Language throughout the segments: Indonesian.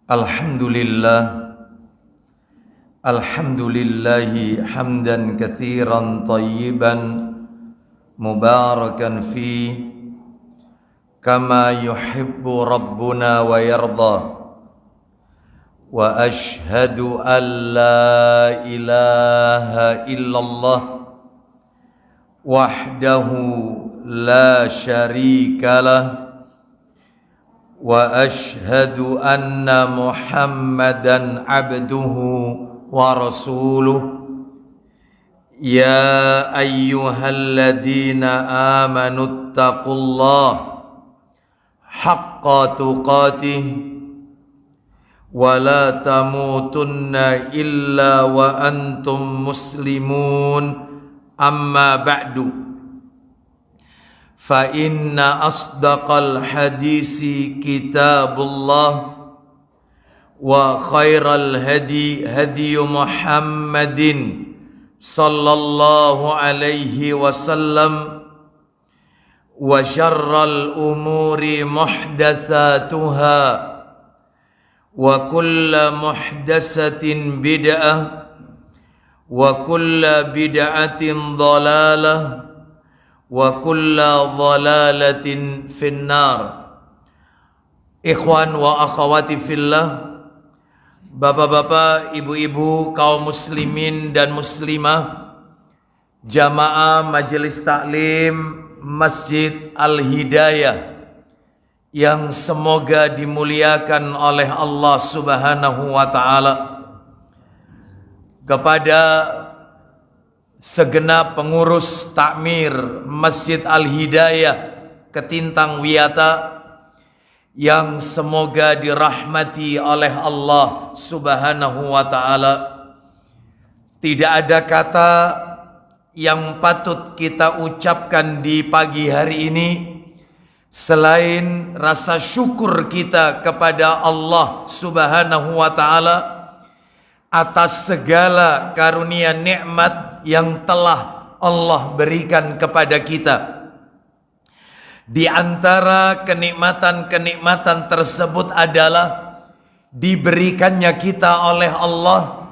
Alhamdulillah, alhamdulillahi hamdan katsiran tayyiban mubarakan fi kama yuhibbu rabbuna wa yarda. Wa ashhadu an la ilaha illallah wahdahu la syarikalah wa ashhadu anna Muhammadan abduhu wa rasuluh. Ya ayyuhalladzina amanu taqullaha haqqa tuqatih wa la tamutunna illa wa antum muslimun. Amma ba'du, fa inna asdaqal hadisi kitabullah wa khairal hadi hadiyu Muhammadin sallallahu alaihi wasallam wa syarral umuri muhdatsatuha wa kullu muhdatsatin bid'ah wa kullu bid'atin dhalalah wa kulla dhalalatin finnar. Ikhwan wa akhawati fillah, bapak-bapak, ibu-ibu, kaum muslimin dan muslimah, jamaah majelis taklim Masjid Al-Hidayah yang semoga dimuliakan oleh Allah Subhanahu wa ta'ala. Kepada segenap pengurus takmir Masjid Al-Hidayah Ketintang Wiyata yang semoga dirahmati oleh Allah Subhanahu wa ta'ala. Tidak ada kata yang patut kita ucapkan di pagi hari ini selain rasa syukur kita kepada Allah Subhanahu wa ta'ala atas segala karunia nikmat yang telah Allah berikan kepada kita. Di antara kenikmatan-kenikmatan tersebut adalah diberikannya kita oleh Allah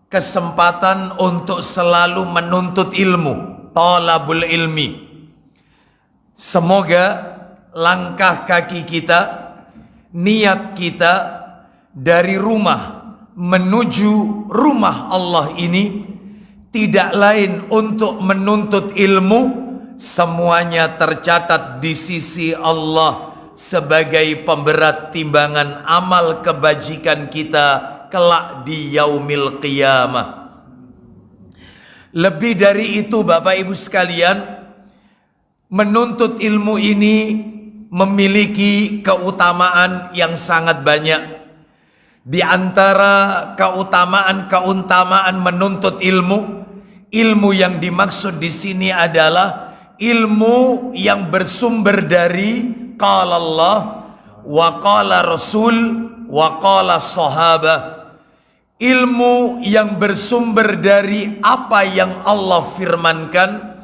kesempatan untuk selalu menuntut ilmu, talabul ilmi. Semoga langkah kaki kita, niat kita dari rumah menuju rumah Allah ini tidak lain untuk menuntut ilmu, semuanya tercatat di sisi Allah sebagai pemberat timbangan amal kebajikan kita kelak di yaumil qiyamah. Lebih dari itu Bapak Ibu sekalian, menuntut ilmu ini memiliki keutamaan yang sangat banyak. Di antara keutamaan menuntut ilmu, ilmu yang dimaksud di sini adalah ilmu yang bersumber dari qala Allah wa qala Rasul wa qala sahabah. Ilmu yang bersumber dari apa yang Allah firmankan,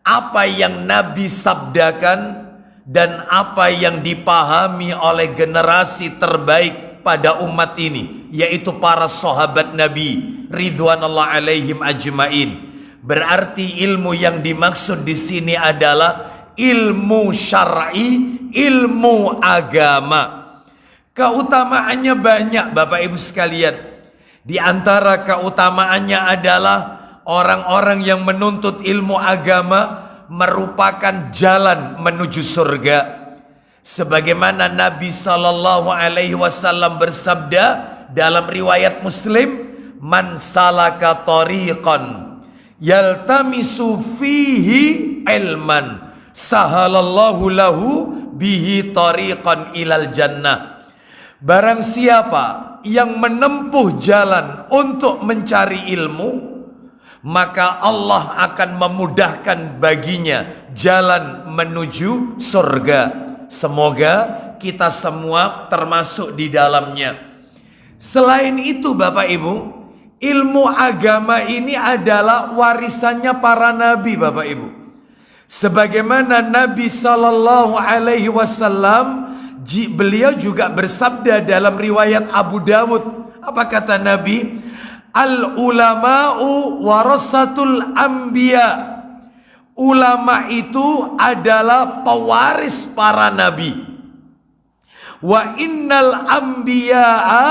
apa yang Nabi sabdakan, dan apa yang dipahami oleh generasi terbaik pada umat ini, yaitu para sahabat Nabi ridwanullah alaihim ajmain. Berarti ilmu yang dimaksud di sini adalah ilmu syar'i, ilmu agama. Keutamaannya banyak Bapak Ibu sekalian. Di antara keutamaannya adalah orang-orang yang menuntut ilmu agama merupakan jalan menuju surga. Sebagaimana Nabi sallallahu alaihi wasallam bersabda dalam riwayat Muslim, "Man salaka tariqan yaltamisu fihi ilman, sahalallahu lahu bihi tariqan ilal jannah." Barang siapa yang menempuh jalan untuk mencari ilmu, maka Allah akan memudahkan baginya jalan menuju surga. Semoga kita semua termasuk di dalamnya. Selain itu Bapak Ibu, ilmu agama ini adalah warisannya para nabi Bapak Ibu. Sebagaimana Nabi sallallahu alaihi wasallam beliau juga bersabda dalam riwayat Abu Dawud. Apa kata Nabi? Al ulama'u warasatul anbiya. Ulama itu adalah pewaris para nabi. Wa innal anbiya'a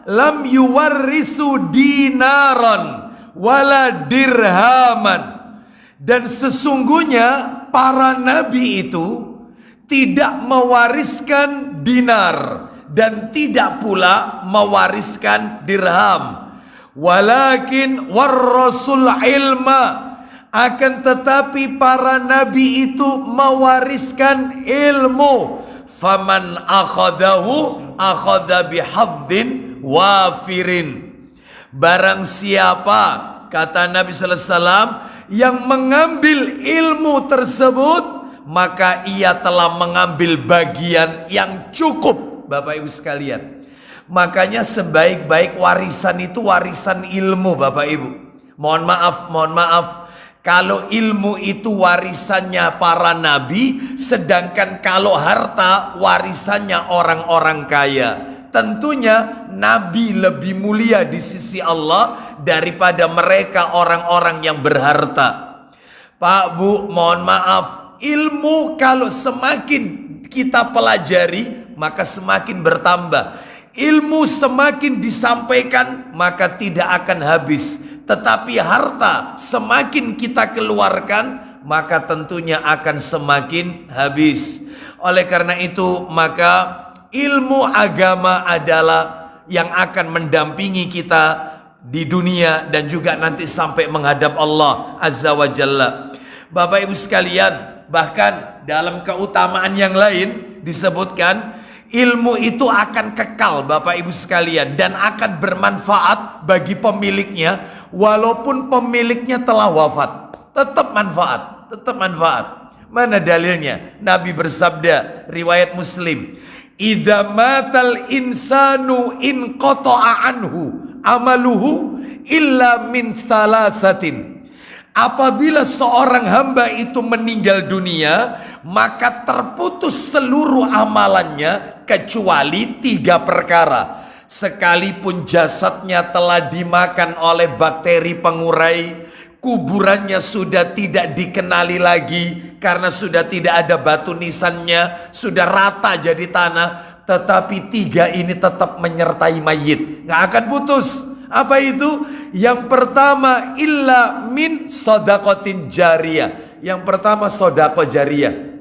lam yuwarrisu dinaran wala dirhaman. Dan sesungguhnya para nabi itu tidak mewariskan dinar dan tidak pula mewariskan dirham. Walakin warrasul ilma, akan tetapi para nabi itu mewariskan ilmu. Faman akhadahu akhadha bihadzin wafirin. Barang siapa, kata Nabi sallallahu alaihi wasallam, yang mengambil ilmu tersebut, maka ia telah mengambil bagian yang cukup. Bapak Ibu sekalian, makanya sebaik-baik warisan itu warisan ilmu. Bapak Ibu, mohon maaf, kalau ilmu itu warisannya para nabi, sedangkan kalau harta warisannya orang-orang kaya. Tentunya nabi lebih mulia di sisi Allah daripada mereka orang-orang yang berharta. Pak Bu, mohon maaf, ilmu kalau semakin kita pelajari maka semakin bertambah. Ilmu semakin disampaikan maka tidak akan habis. Tetapi harta semakin kita keluarkan maka tentunya akan semakin habis. Oleh karena itu maka ilmu agama adalah yang akan mendampingi kita di dunia dan juga nanti sampai menghadap Allah Azza wa Jalla. Bapak Ibu sekalian, bahkan dalam keutamaan yang lain disebutkan ilmu itu akan kekal Bapak Ibu sekalian dan akan bermanfaat bagi pemiliknya walaupun pemiliknya telah wafat. Tetap manfaat. Mana dalilnya? Nabi bersabda, riwayat Muslim, idza matal insanu in qata'a anhu amaluhu illa min salasatin. Apabila seorang hamba itu meninggal dunia, maka terputus seluruh amalannya kecuali 3 perkara. Sekalipun jasadnya telah dimakan oleh bakteri pengurai, kuburannya sudah tidak dikenali lagi karena sudah tidak ada batu nisannya, sudah rata jadi tanah, tetapi 3 ini tetap menyertai mayit, nggak akan putus. Apa itu? Yang pertama, illa min shadaqatin jariyah. Yang pertama sedekah jariyah.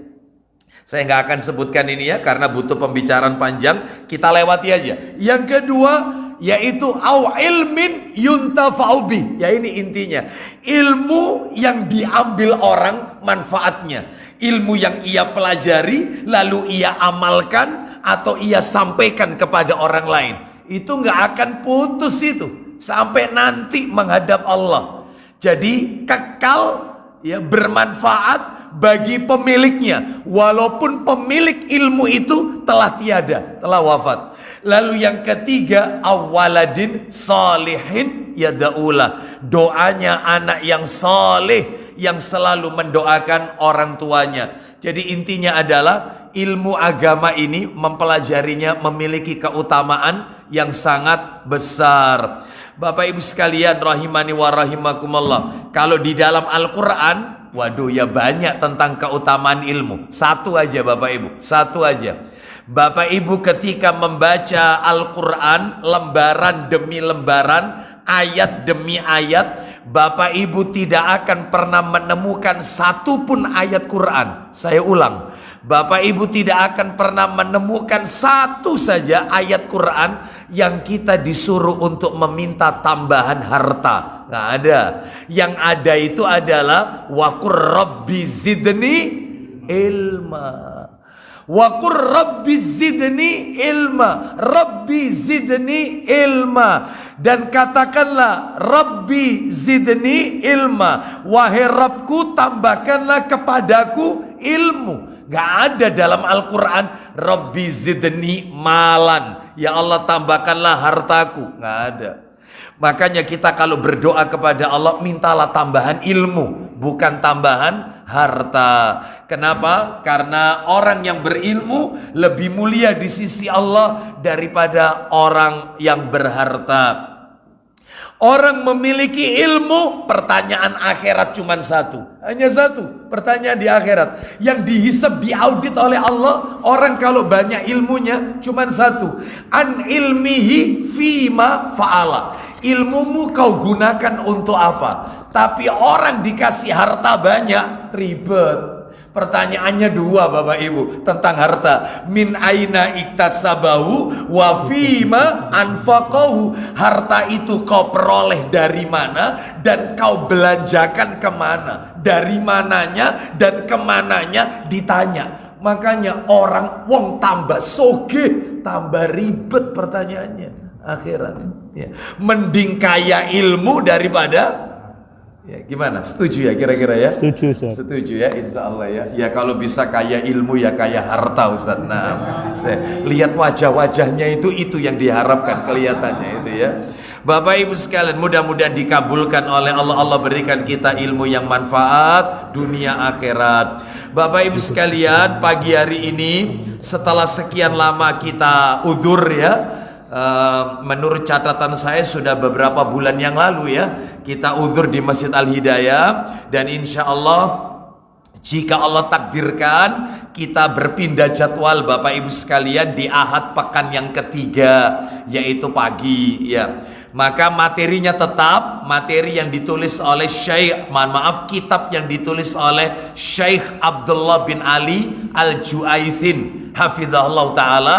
Saya nggak akan sebutkan ini ya karena butuh pembicaraan panjang, kita lewati aja. Yang kedua yaitu au ilmin yuntafa'u bih. Ya ini intinya. Ilmu yang diambil orang manfaatnya. Ilmu yang ia pelajari lalu ia amalkan atau ia sampaikan kepada orang lain. Itu nggak akan putus itu sampai nanti menghadap Allah. Jadi kekal ya, bermanfaat bagi pemiliknya walaupun pemilik ilmu itu telah tiada, telah wafat. Lalu yang ketiga, awaladin salihin yadaulah. Doanya anak yang saleh yang selalu mendoakan orang tuanya. Jadi intinya adalah ilmu agama ini mempelajarinya memiliki keutamaan yang sangat besar. Bapak Ibu sekalian rahimani wa rahimakumullah, kalau di dalam Al-Quran, waduh ya banyak tentang keutamaan ilmu. Satu aja Bapak Ibu, satu aja. Bapak Ibu ketika membaca Al-Quran lembaran demi lembaran, ayat demi ayat, Bapak Ibu tidak akan pernah menemukan satu pun ayat Quran. Saya ulang, Bapak Ibu tidak akan pernah menemukan satu saja ayat Quran yang kita disuruh untuk meminta tambahan harta. Nggak ada. Yang ada itu adalah waqur rabbi zidni ilma. Waqur rabbi zidni ilma. Rabbi zidni ilma. Dan katakanlah Rabbi zidni ilma. Wahai Rabbku, tambahkanlah kepadaku ilmu. Gak ada dalam Al-Quran Rabbi zidni malan, ya Allah tambahkanlah hartaku. Gak ada. Makanya kita kalau berdoa kepada Allah, mintalah tambahan ilmu. bukan tambahan harta. Kenapa? Karena orang yang berilmu lebih mulia di sisi Allah daripada orang yang berharta. Orang memiliki ilmu, pertanyaan akhirat cuma satu. Hanya satu, pertanyaan di akhirat. Yang dihisab, diaudit oleh Allah. Orang kalau banyak ilmunya, cuma satu. An ilmihi fima fa'ala. Ilmumu kau gunakan untuk apa? Tapi orang dikasih harta banyak, ribet. Pertanyaannya dua Bapak Ibu tentang harta. Min aina iktasabahu wa fima anfaqahu. Harta itu kau peroleh dari mana dan kau belanjakan kemana. Dari mananya dan kemananya ditanya. Makanya orang wong tambah sogeh, tambah ribet pertanyaannya akhirat. Ya. Mending kaya ilmu daripada ya, gimana? Setuju ya kira-kira ya? Setuju, Ustaz. Setuju ya, insya Allah ya. Ya kalau bisa kaya ilmu ya kaya harta, Ustaz. Nah, lihat wajah-wajahnya itu yang diharapkan kelihatannya itu ya. Bapak Ibu sekalian, mudah-mudahan dikabulkan oleh Allah. Allah berikan kita ilmu yang manfaat dunia akhirat. Bapak Ibu sekalian, pagi hari ini setelah sekian lama kita uzur ya. Menurut catatan saya sudah beberapa bulan yang lalu ya kita uzur di Masjid Al-Hidayah, dan insya Allah jika Allah takdirkan kita berpindah jadwal Bapak Ibu sekalian di Ahad pekan yang ketiga, yaitu pagi ya. Maka materinya tetap materi yang ditulis oleh kitab yang ditulis oleh Syekh Abdullah bin Ali Al-Juaisin hafizahullah ta'ala,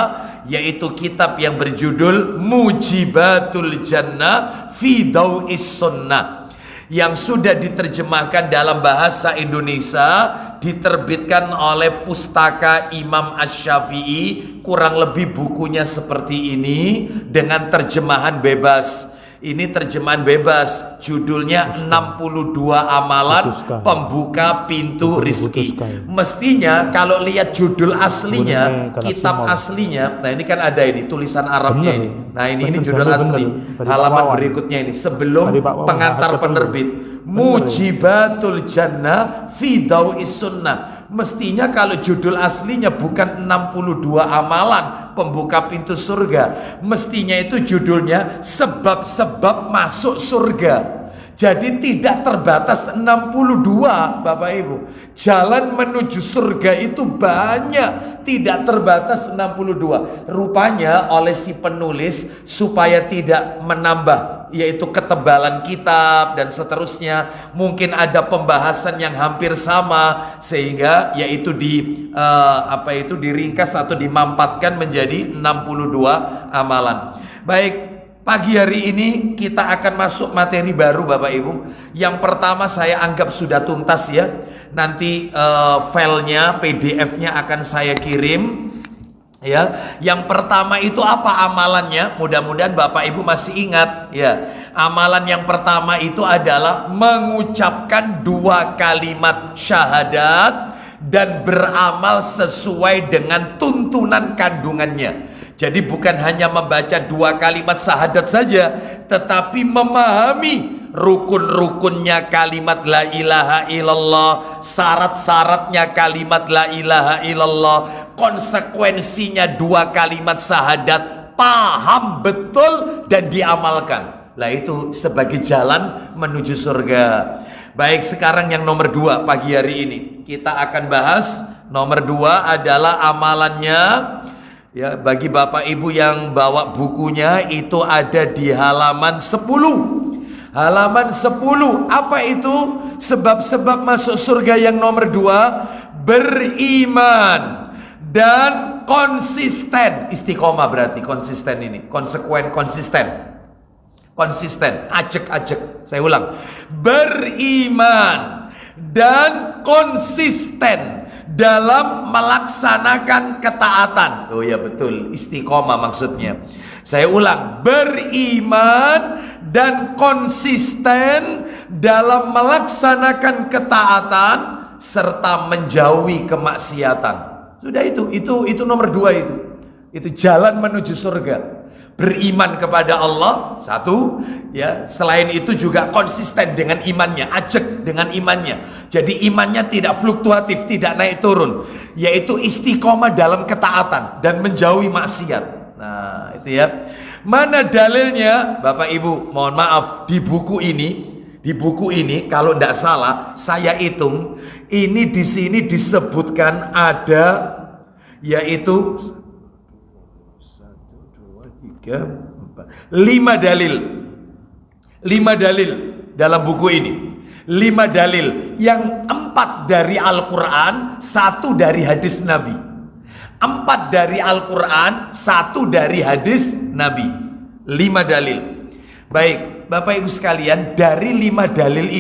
yaitu kitab yang berjudul Mujibatul Jannah fi Daw'is Sunnah, yang sudah diterjemahkan dalam bahasa Indonesia, diterbitkan oleh Pustaka Imam Asy-Syafi'i. Kurang lebih bukunya seperti ini dengan terjemahan bebas. Ini terjemahan bebas, judulnya 62 amalan pembuka pintu rizki. Mestinya kalau lihat judul aslinya, kitab aslinya, nah ini kan ada ini tulisan Arabnya ini. Nah ini judul asli, halaman berikutnya ini sebelum pengantar penerbit. Mujibatul Jannah fi Daw'is Sunnah. Mestinya kalau judul aslinya bukan 62 amalan pembuka pintu surga, mestinya itu judulnya sebab-sebab masuk surga. Jadi tidak terbatas 62 Bapak Ibu. Jalan menuju surga itu banyak, tidak terbatas 62. Rupanya oleh si penulis supaya tidak menambah yaitu ketebalan kitab dan seterusnya, mungkin ada pembahasan yang hampir sama sehingga yaitu diringkas atau dimampatkan menjadi 62 amalan. Baik, pagi hari ini kita akan masuk materi baru Bapak Ibu. Yang pertama saya anggap sudah tuntas ya. Nanti filenya, PDF-nya akan saya kirim. Ya, yang pertama itu apa amalannya? Mudah-mudahan Bapak Ibu masih ingat ya. Amalan yang pertama itu adalah mengucapkan 2 kalimat syahadat dan beramal sesuai dengan tuntunan kandungannya. Jadi bukan hanya membaca 2 kalimat syahadat saja, tetapi memahami rukun-rukunnya kalimat la ilaha illallah, syarat-syaratnya kalimat la ilaha illallah, konsekuensinya 2 kalimat syahadat, paham betul dan diamalkan. Lah itu sebagai jalan menuju surga. Baik, sekarang yang nomor 2 pagi hari ini kita akan bahas. Nomor 2 adalah amalannya. Ya, bagi Bapak Ibu yang bawa bukunya itu ada di halaman 10. Halaman 10, apa itu? Sebab-sebab masuk surga yang nomor 2, beriman dan konsisten. Istiqomah berarti konsisten ini, konsekuen, konsisten. Konsisten, ajek-ajek. Saya ulang. Beriman dan konsisten dalam melaksanakan ketaatan. Oh ya betul, istiqomah maksudnya. Saya ulang, beriman dan konsisten dalam melaksanakan ketaatan serta menjauhi kemaksiatan. Sudah itu nomor 2 itu. Itu jalan menuju surga. beriman kepada Allah, satu, ya. Selain itu juga konsisten dengan imannya, ajak dengan imannya. Jadi imannya tidak fluktuatif, tidak naik turun, yaitu istiqomah dalam ketaatan dan menjauhi maksiat. Nah, itu ya. Mana dalilnya? Bapak Ibu, mohon maaf, di buku ini kalau tidak salah saya hitung, ini di sini disebutkan ada yaitu 5 dalil dalam buku ini. 5 dalil, yang 4 dari Al-Quran, 1 dari hadis Nabi. 4 dari Al-Quran, 1 dari hadis Nabi. 5 dalil. Baik, Bapak Ibu sekalian, dari 5 dalil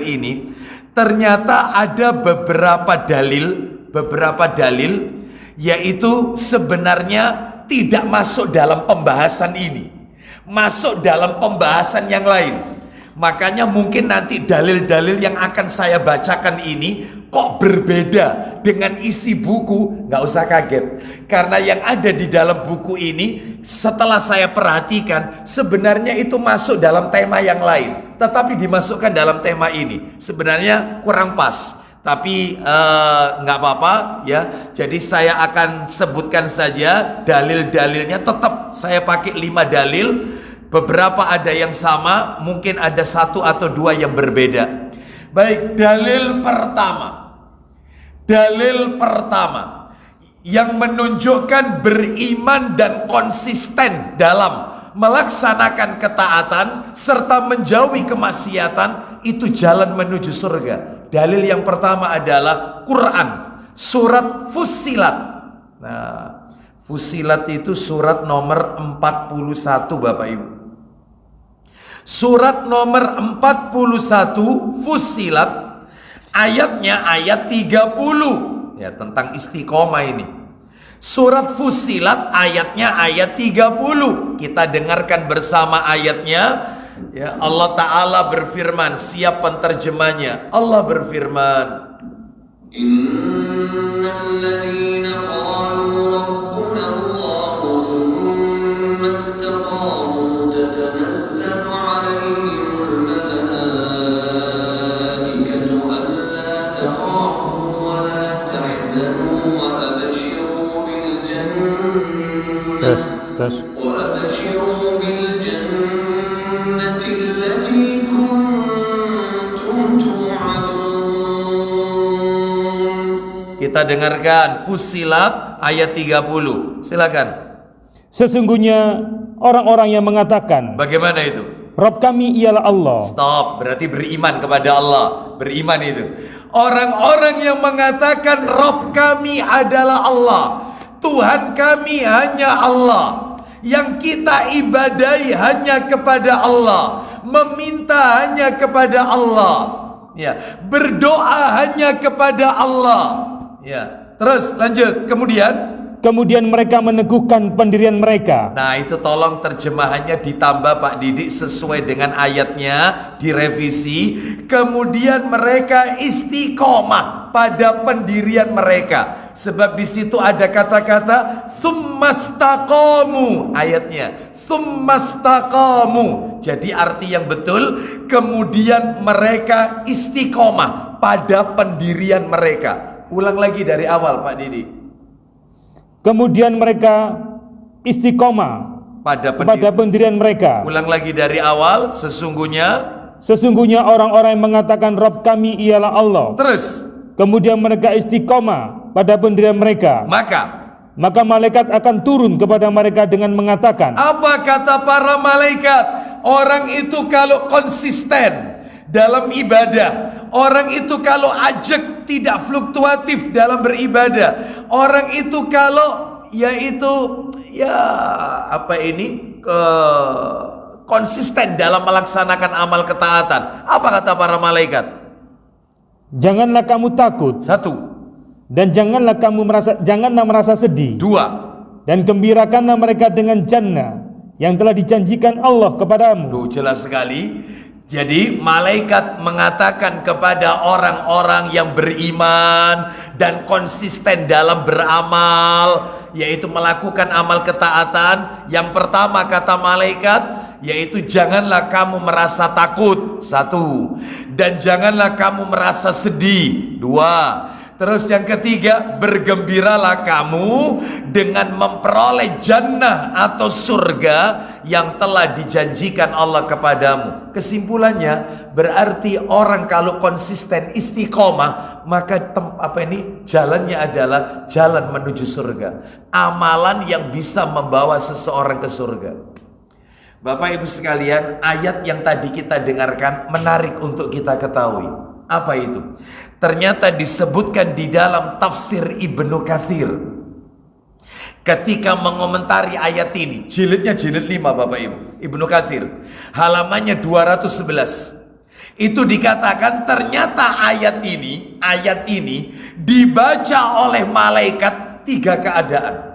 ini ternyata ada beberapa dalil yaitu sebenarnya tidak masuk dalam pembahasan ini, masuk dalam pembahasan yang lain. Makanya mungkin nanti dalil-dalil yang akan saya bacakan ini kok berbeda dengan isi buku. Nggak usah kaget, karena yang ada di dalam buku ini setelah saya perhatikan sebenarnya itu masuk dalam tema yang lain, tetapi dimasukkan dalam tema ini. Sebenarnya kurang pas, tapi nggak apa-apa ya. Jadi saya akan sebutkan saja dalil-dalilnya. Tetap saya pakai 5 dalil. Beberapa ada yang sama, mungkin ada 1 atau 2 yang berbeda. Baik, dalil pertama yang menunjukkan beriman dan konsisten dalam melaksanakan ketaatan serta menjauhi kemaksiatan, itu jalan menuju surga. Dalil yang pertama adalah Quran, surat Fussilat. Nah, Fussilat itu surat nomor 41, Bapak Ibu. Surat nomor 41 Fussilat, ayatnya ayat 30, ya, tentang istiqomah ini. Surat Fussilat ayatnya ayat 30. Kita dengarkan bersama ayatnya. Ya, Allah Ta'ala berfirman, siap penterjemahnya. Allah berfirman, Innalladzina qalu rabbuna Allahu thumma istaqamu tatanazzalu 'alaihimul malaikatu alla takhafu wa la tahzanu wa abshiru bil jannati allati kuntum tu'adun. kita dengarkan Fussilat ayat 30. Silakan. Sesungguhnya orang-orang yang mengatakan, Bagaimana itu? Rabb kami ialah Allah. Stop, berarti beriman kepada Allah. Beriman itu orang-orang yang mengatakan Rabb kami adalah Allah, Tuhan kami hanya Allah, yang kita ibadahi hanya kepada Allah, meminta hanya kepada Allah, ya, berdoa hanya kepada Allah, ya. Terus lanjut, kemudian mereka meneguhkan pendirian mereka. nah itu tolong terjemahannya ditambah Pak Didik sesuai dengan ayatnya, direvisi. Kemudian mereka istiqomah pada pendirian mereka, sebab di situ ada kata-kata summastaqamu, ayatnya summastaqamu. Jadi arti yang betul, kemudian mereka istiqomah pada pendirian mereka. Ulang lagi dari awal Pak Didik. Kemudian mereka istiqomah pada pendirian mereka. Ulang lagi dari awal. Sesungguhnya orang-orang yang mengatakan Rabb kami ialah Allah. Terus Kemudian mereka istiqomah pada pendirian mereka. Maka malaikat akan turun kepada mereka dengan mengatakan, apa kata para malaikat? Orang itu kalau konsisten dalam ibadah, orang itu kalau ajak tidak fluktuatif dalam beribadah, orang itu kalau konsisten dalam melaksanakan amal ketaatan. Apa kata para malaikat? Janganlah kamu takut. 1. Dan janganlah merasa sedih. 2. Dan gembirakanlah mereka dengan jannah yang telah dijanjikan Allah kepadamu. Jelas sekali. Jadi malaikat mengatakan kepada orang-orang yang beriman dan konsisten dalam beramal, yaitu melakukan amal ketaatan. Yang pertama kata malaikat, yaitu janganlah kamu merasa takut, 1. Dan janganlah kamu merasa sedih, 2. Terus yang ketiga, bergembiralah kamu dengan memperoleh jannah atau surga yang telah dijanjikan Allah kepadamu. Kesimpulannya, berarti orang kalau konsisten istiqomah, maka jalannya adalah jalan menuju surga. Amalan yang bisa membawa seseorang ke surga. Bapak Ibu sekalian, ayat yang tadi kita dengarkan menarik untuk kita ketahui. Apa itu? Ternyata disebutkan di dalam tafsir Ibnu Katsir. Ketika mengomentari ayat ini, jilid 5 Bapak Ibu, Ibnu Katsir, halamannya 211. Itu dikatakan ternyata ayat ini dibaca oleh malaikat 3 keadaan.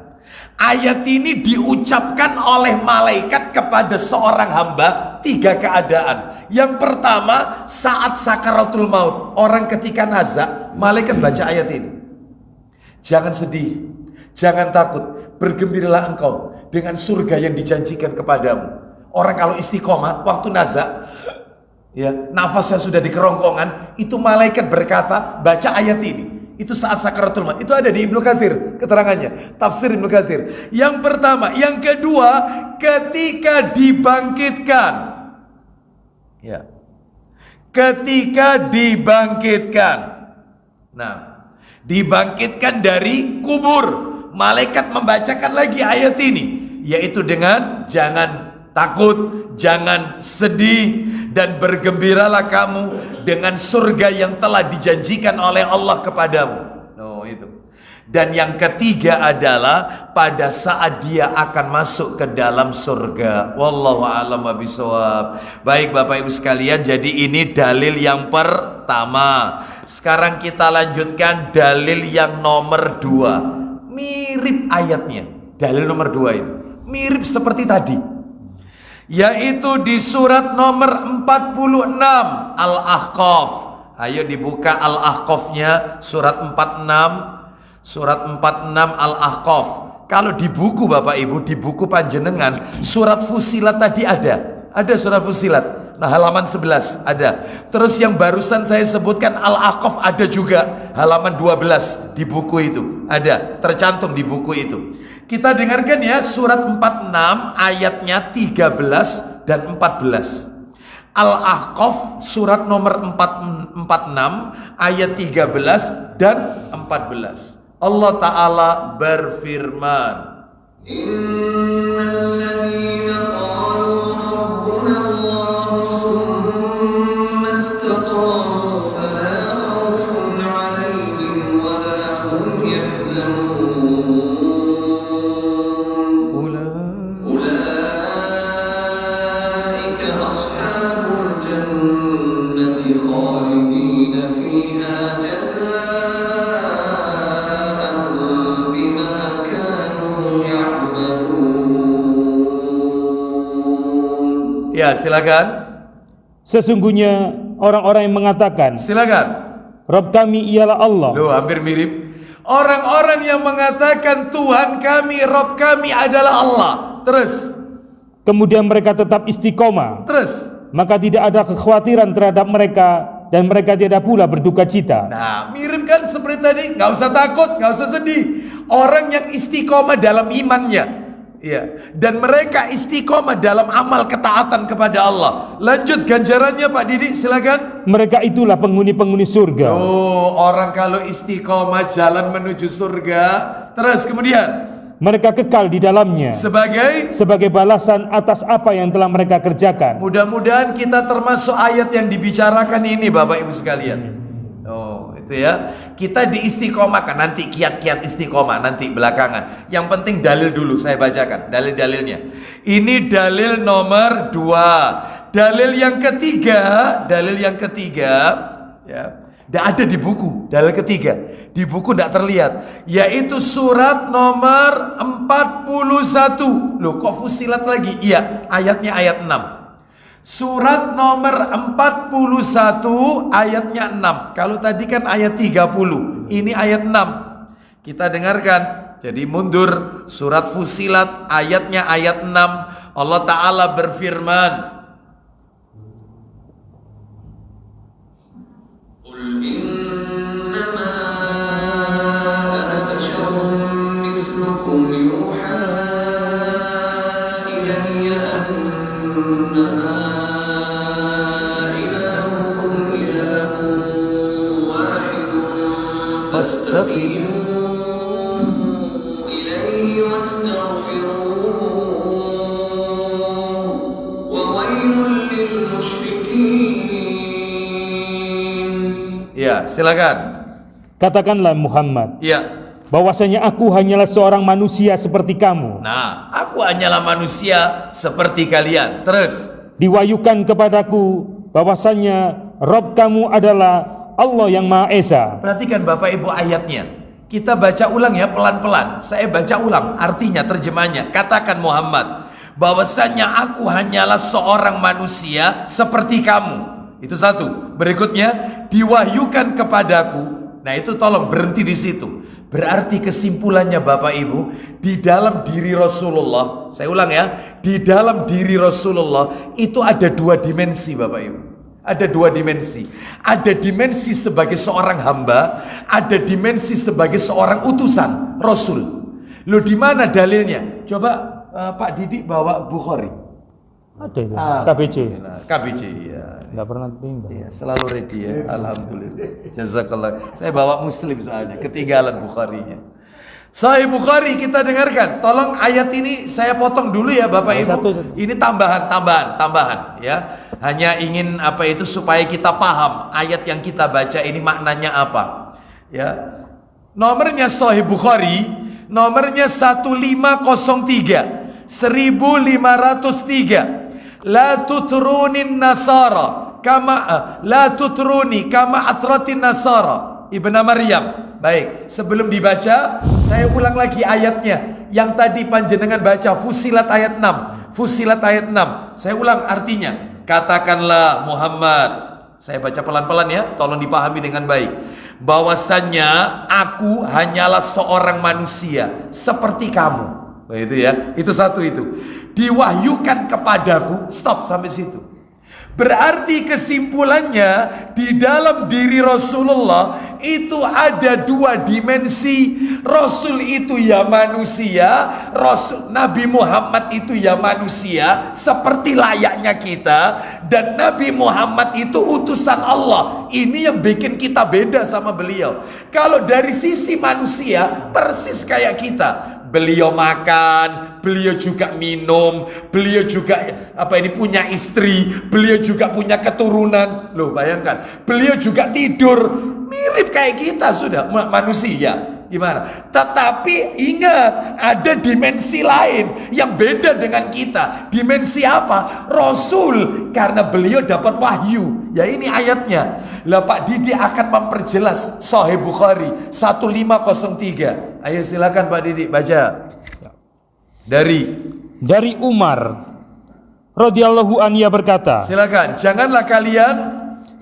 Ayat ini diucapkan oleh malaikat kepada seorang hamba 3 keadaan. Yang pertama, saat sakaratul maut, orang ketika nazak, malaikat baca ayat ini. Jangan sedih, jangan takut, bergembiralah engkau dengan surga yang dijanjikan kepadamu. Orang kalau istiqomah waktu nazak, ya, nafasnya sudah di kerongkongan, itu malaikat berkata, baca ayat ini. Itu saat sakaratul maut. Itu ada di Ibnu Katsir keterangannya, tafsir Ibnu Katsir. Yang pertama, yang kedua, ketika dibangkitkan. Ya. Ketika dibangkitkan. Nah, dibangkitkan dari kubur, malaikat membacakan lagi ayat ini, yaitu dengan jangan takut, jangan sedih, dan bergembiralah kamu dengan surga yang telah dijanjikan oleh Allah kepadamu. Oh, itu. Dan yang ketiga adalah pada saat dia akan masuk ke dalam surga. Wallahu a'lam bishawab. Baik Bapak Ibu sekalian, jadi ini dalil yang pertama. Sekarang kita lanjutkan dalil yang nomor 2. Mirip ayatnya. Dalil nomor 2 ini mirip seperti tadi, yaitu di surat nomor 46 Al-Ahqaf. Ayo dibuka Al-Ahqafnya, surat 46. Surat 46 Al-Ahqaf. Kalau di buku Bapak Ibu, di buku panjenengan, surat Fusilat tadi ada. Ada surat Fusilat. Nah, halaman 11 ada. Terus yang barusan saya sebutkan Al-Ahqaf ada juga. Halaman 12 di buku itu. Ada, tercantum di buku itu. Kita dengarkan ya, surat 46 ayatnya 13 dan 14. Al-Ahqaf surat nomor 46 ayat 13 dan 14. Allah Ta'ala berfirman, Innalladzina qalu rabbuna Allah thumma istaqamu fala khawfun 'alaihim wa la hum yahzanun. Ulaika ashabul jannati khalidina fiha ya, silakan. Sesungguhnya orang-orang yang mengatakan, silakan, Rabb kami ialah Allah. Loh, hampir mirip. Orang-orang yang mengatakan Tuhan kami, Rabb kami adalah Allah. Terus, kemudian mereka tetap istiqomah. Terus, maka tidak ada kekhawatiran terhadap mereka dan mereka tidak pula berduka cita. Nah, mirip kan seperti tadi. Gak usah takut, gak usah sedih. Orang yang istiqomah dalam imannya, ya, dan mereka istiqomah dalam amal ketaatan kepada Allah. Lanjut ganjarannya Pak Didi, silakan. Mereka itulah penghuni-penghuni surga. Oh, orang kalau istiqomah jalan menuju surga. Terus kemudian, mereka kekal di dalamnya sebagai balasan atas apa yang telah mereka kerjakan. Mudah-mudahan kita termasuk ayat yang dibicarakan ini Bapak Ibu sekalian. Oh, itu ya. Kita diistiqomahkan, nanti kiat-kiat istiqomah nanti belakangan. Yang penting dalil dulu saya bacakan, dalil-dalilnya. Ini dalil nomor 2. Dalil yang ketiga ya. Tidak ada di buku, dalil ketiga. Di buku tidak terlihat, yaitu surat nomor 41. Loh, kok Fusilat lagi? Iya, ayatnya ayat 6. Surat nomor 41 ayatnya 6. Kalau tadi kan ayat 30, ini ayat 6. Kita dengarkan Jadi mundur, surat Fussilat ayatnya ayat 6, Allah Ta'ala berfirman, Qul innama ana basharun mithlukum yuha ilayya annama ilahukum ilahun wahidun fastaqimu ilayhi wastaghfiruh wa wailul lil musyrikin. Ya, silakan. Katakanlah Muhammad, Ya. bahwasanya aku hanyalah seorang manusia seperti kamu. Nah, aku hanyalah manusia seperti kalian. Terus, Diwahyukan kepadaku bahwasanya Rabb kamu adalah Allah yang Maha Esa. perhatikan Bapak Ibu ayatnya. Kita baca ulang ya pelan-pelan. Saya baca ulang artinya, terjemahnya. Katakan Muhammad, bahwasanya aku hanyalah seorang manusia seperti kamu. Itu satu. Berikutnya, diwahyukan kepadaku. Nah, itu tolong berhenti di situ. Berarti kesimpulannya Bapak Ibu, di dalam diri Rasulullah, saya ulang ya, di dalam diri Rasulullah itu ada dua dimensi Bapak Ibu. Ada dua dimensi. Ada dimensi sebagai seorang hamba, ada dimensi sebagai seorang utusan, Rasul. Loh, di mana dalilnya? Coba Pak Didi bawa Bukhari. Ada itu, KBC. KBC ya. Nggak pernah pindah. Ya, selalu ready ya. Alhamdulillah. Jazakallah. Saya bawa Muslim soalnya, ketinggalan Bukharinya. Sahih Bukhari kita dengarkan. Tolong ayat ini saya potong dulu ya Bapak Ibu. Satu. Ini tambahan ya. Hanya ingin apa itu supaya kita paham ayat yang kita baca ini maknanya apa. Ya. Nomornya Sahih Bukhari, nomornya 1503. 1503. La tutrunin nasara kama la tutruni kama atratin nasara Ibnu Maryam. Baik, sebelum dibaca saya ulang lagi ayatnya yang tadi panjenengan baca, Fussilat ayat 6. Fussilat ayat 6. Saya ulang artinya. Katakanlah Muhammad, saya baca pelan-pelan ya, tolong dipahami dengan baik. Bahwasannya aku hanyalah seorang manusia seperti kamu. Itu ya, itu satu itu. Diwahyukan kepadaku, stop sampai situ. Berarti kesimpulannya di dalam diri Rasulullah itu ada dua dimensi. Rasul itu ya manusia, Nabi Muhammad itu ya manusia seperti layaknya kita, dan Nabi Muhammad itu utusan Allah. Ini yang bikin kita beda sama beliau. Kalau dari sisi manusia persis kayak kita. Beliau makan, beliau juga minum, beliau juga punya istri, beliau juga punya keturunan. Loh, bayangkan, beliau juga tidur, mirip kayak kita sudah manusia. Gimana? Tetapi ingat, ada dimensi lain yang beda dengan kita. Dimensi apa? Rasul, karena beliau dapat wahyu. Ya ini ayatnya. Lah Pak Didi akan memperjelas Sahih Bukhari 1503. Ayo silakan Pak Didi baca. Dari Umar radhiyallahu anhu berkata, silakan, janganlah kalian,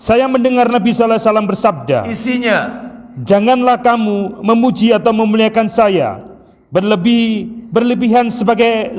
saya mendengar Nabi sallallahu alaihi wasallam bersabda, isinya, janganlah kamu memuji atau memuliakan saya berlebihan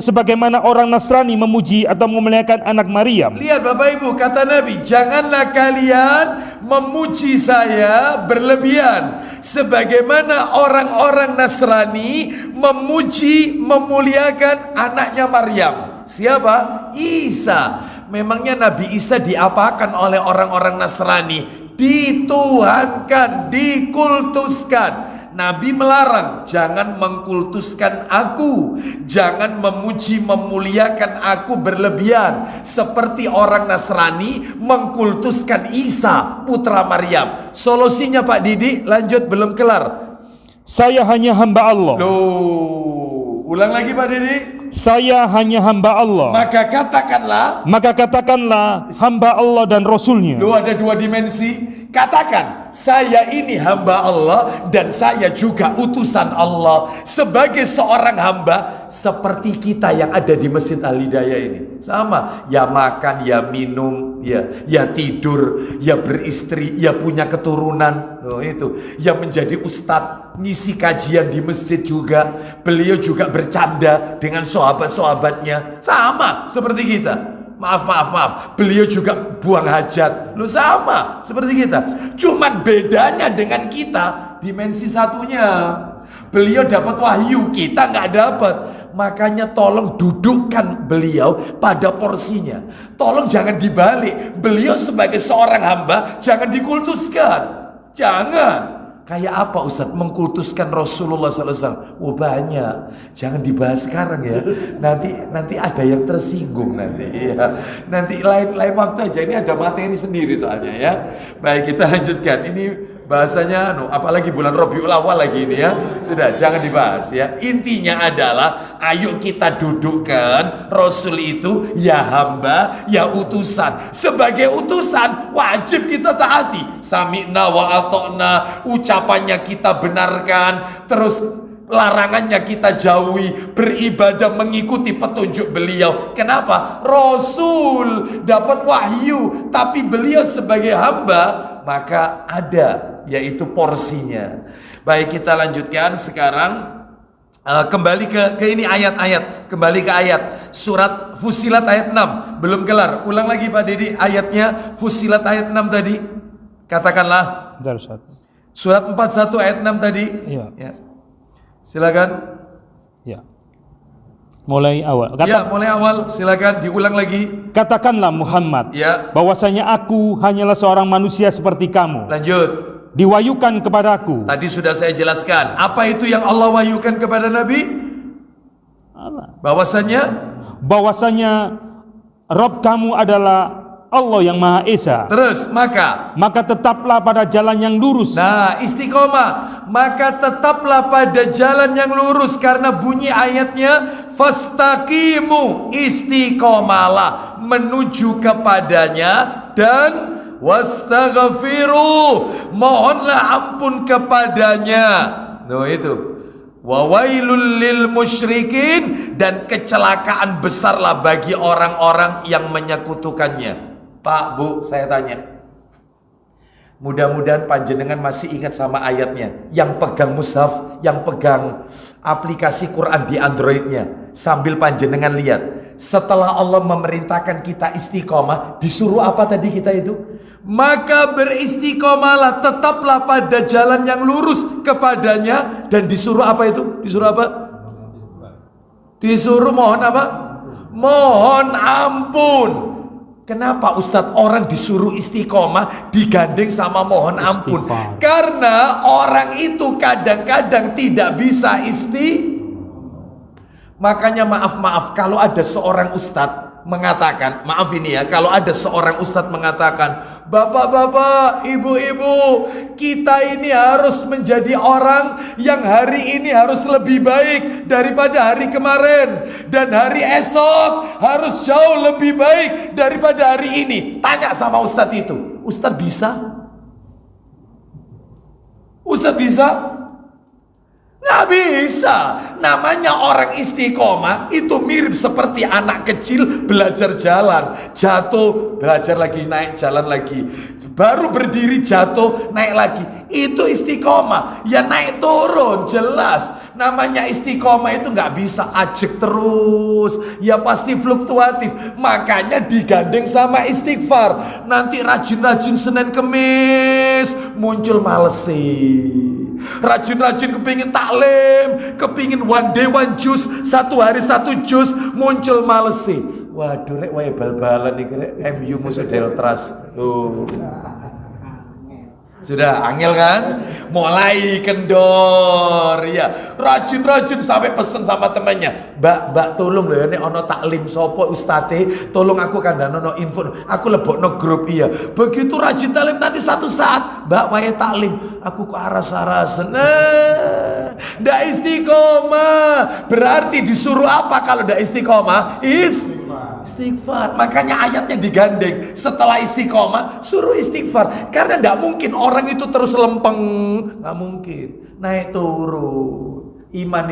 sebagaimana orang Nasrani memuji atau memuliakan anak Maryam. Lihat Bapak Ibu, kata Nabi, janganlah kalian memuji saya berlebihan sebagaimana orang-orang Nasrani memuji memuliakan anaknya Maryam. Siapa? Isa. Memangnya Nabi Isa diapakan oleh orang-orang Nasrani? Dituhankan, dikultuskan. Nabi melarang, jangan mengkultuskan aku, jangan memuji memuliakan aku berlebihan seperti orang Nasrani mengkultuskan Isa putra Maryam. Solusinya Pak Didi, lanjut, belum kelar. Saya hanya hamba Allah. Loh, ulang lagi Pak Didi. Saya hanya hamba Allah. Maka katakanlah hamba Allah dan Rasulnya. Loh, ada dua dimensi. Katakan, saya ini hamba Allah dan saya juga utusan Allah. Sebagai seorang hamba seperti kita yang ada di Masjid Al-Hidayah ini. Sama, ya makan, ya minum, ya tidur, ya beristri, ya punya keturunan. Oh, itu yang menjadi ustadz, ngisi kajian di masjid juga. Beliau juga bercanda dengan sahabat-sahabatnya, sama seperti kita. Maaf, beliau juga buang hajat, lu sama seperti kita. Cuman bedanya dengan kita, dimensi satunya. Beliau dapat wahyu, kita nggak dapat. Makanya tolong dudukkan beliau pada porsinya. Tolong jangan dibalik. Beliau sebagai seorang hamba jangan dikultuskan. Jangan. Kayak apa Ustaz mengkultuskan Rasulullah SAW? Oh banyak. Jangan dibahas sekarang ya. Nanti ada yang tersinggung nanti. Ya. Nanti lain waktu aja. Ini ada materi sendiri soalnya ya. Baik, kita lanjutkan. Ini bahasanya apalagi bulan Rabiul Awal lagi ini ya. Sudah, jangan dibahas ya. Intinya adalah ayo kita dudukkan Rasul itu ya hamba, ya utusan. Sebagai utusan wajib kita taati. Sami'na wa ata'na, ucapannya kita benarkan, terus larangannya kita jauhi, beribadah mengikuti petunjuk beliau. Kenapa? Rasul dapat wahyu, tapi beliau sebagai hamba maka ada, yaitu porsinya. Baik, kita lanjutkan sekarang. Kembali ke ini ayat-ayat. Kembali ke ayat surat Fussilat ayat 6. Belum kelar. Ulang lagi Pak Didi ayatnya Fussilat ayat 6 tadi. Katakanlah. Surat 41 ayat 6 tadi. Iya. Ya. Silakan. Ya. Mulai awal. Mulai awal. Silakan diulang lagi. Katakanlah Muhammad, ya, bahwasanya aku hanyalah seorang manusia seperti kamu. Lanjut. Diwahyukan kepadaku. Tadi sudah saya jelaskan. Apa itu yang Allah wahyukan kepada Nabi? Bahwasanya Rabb kamu adalah Allah yang Maha Esa. Terus maka tetaplah pada jalan yang lurus. Nah, istiqomah. Maka tetaplah pada jalan yang lurus, karena bunyi ayatnya fastaqimu, istiqomalah menuju kepadanya, dan wastaghfiru, mohonlah ampun kepadanya. Itu wawailul lil musyrikin, dan kecelakaan besarlah bagi orang-orang yang menyekutukannya. Pak, Bu, saya tanya, mudah-mudahan panjenengan masih ingat sama ayatnya. Yang pegang mushaf, yang pegang aplikasi Quran di Androidnya, sambil panjenengan lihat, setelah Allah memerintahkan kita istiqomah, disuruh apa tadi kita itu? Maka beristiqomalah, tetaplah pada jalan yang lurus kepadanya, dan disuruh apa itu? Disuruh apa? Disuruh mohon apa? Mohon ampun. Kenapa Ustadz orang disuruh istiqomah digandeng sama mohon ampun? Karena orang itu kadang-kadang tidak bisa Makanya maaf kalau ada seorang ustadz mengatakan, maaf ini ya, kalau ada seorang ustadz mengatakan, bapak-bapak, ibu-ibu, kita ini harus menjadi orang yang hari ini harus lebih baik daripada hari kemarin, dan hari esok harus jauh lebih baik daripada hari ini. Tanya sama ustadz itu, ustadz bisa? Ustadz bisa? Nggak bisa. Namanya orang istiqomah itu mirip seperti anak kecil belajar jalan, jatuh, belajar lagi, naik, jalan lagi, baru berdiri, jatuh, naik lagi. Itu istiqomah. Ya naik turun, jelas. Namanya istiqomah itu nggak bisa ajek terus, ya pasti fluktuatif. Makanya digandeng sama istighfar. Nanti rajin-rajin Senin Kemis muncul malesi. Rajin-rajin kepingin taklim, kepingin one day one juz, satu hari satu juz, muncul malesi. Waduh rek wae bal-balan iki rek MU musuh Deltras. Sudah angel kan? Mulai kendor ya. Rajin-rajin sampai pesen sama temannya, Mbak tolong lho nek ana taklim sapa ustate, tolong aku kandhanono info, aku lebokno grup iya. Begitu rajin taklim nanti satu saat, Mbak wae taklim, aku kok aras-arasen. Ndak istiqomah. Berarti disuruh apa kalau ndak istiqomah? Istighfar. Makanya ayatnya digandeng. Setelah istiqomah suruh istighfar. Karena tidak mungkin orang itu terus lempeng. Nggak mungkin. Naik turun. Iman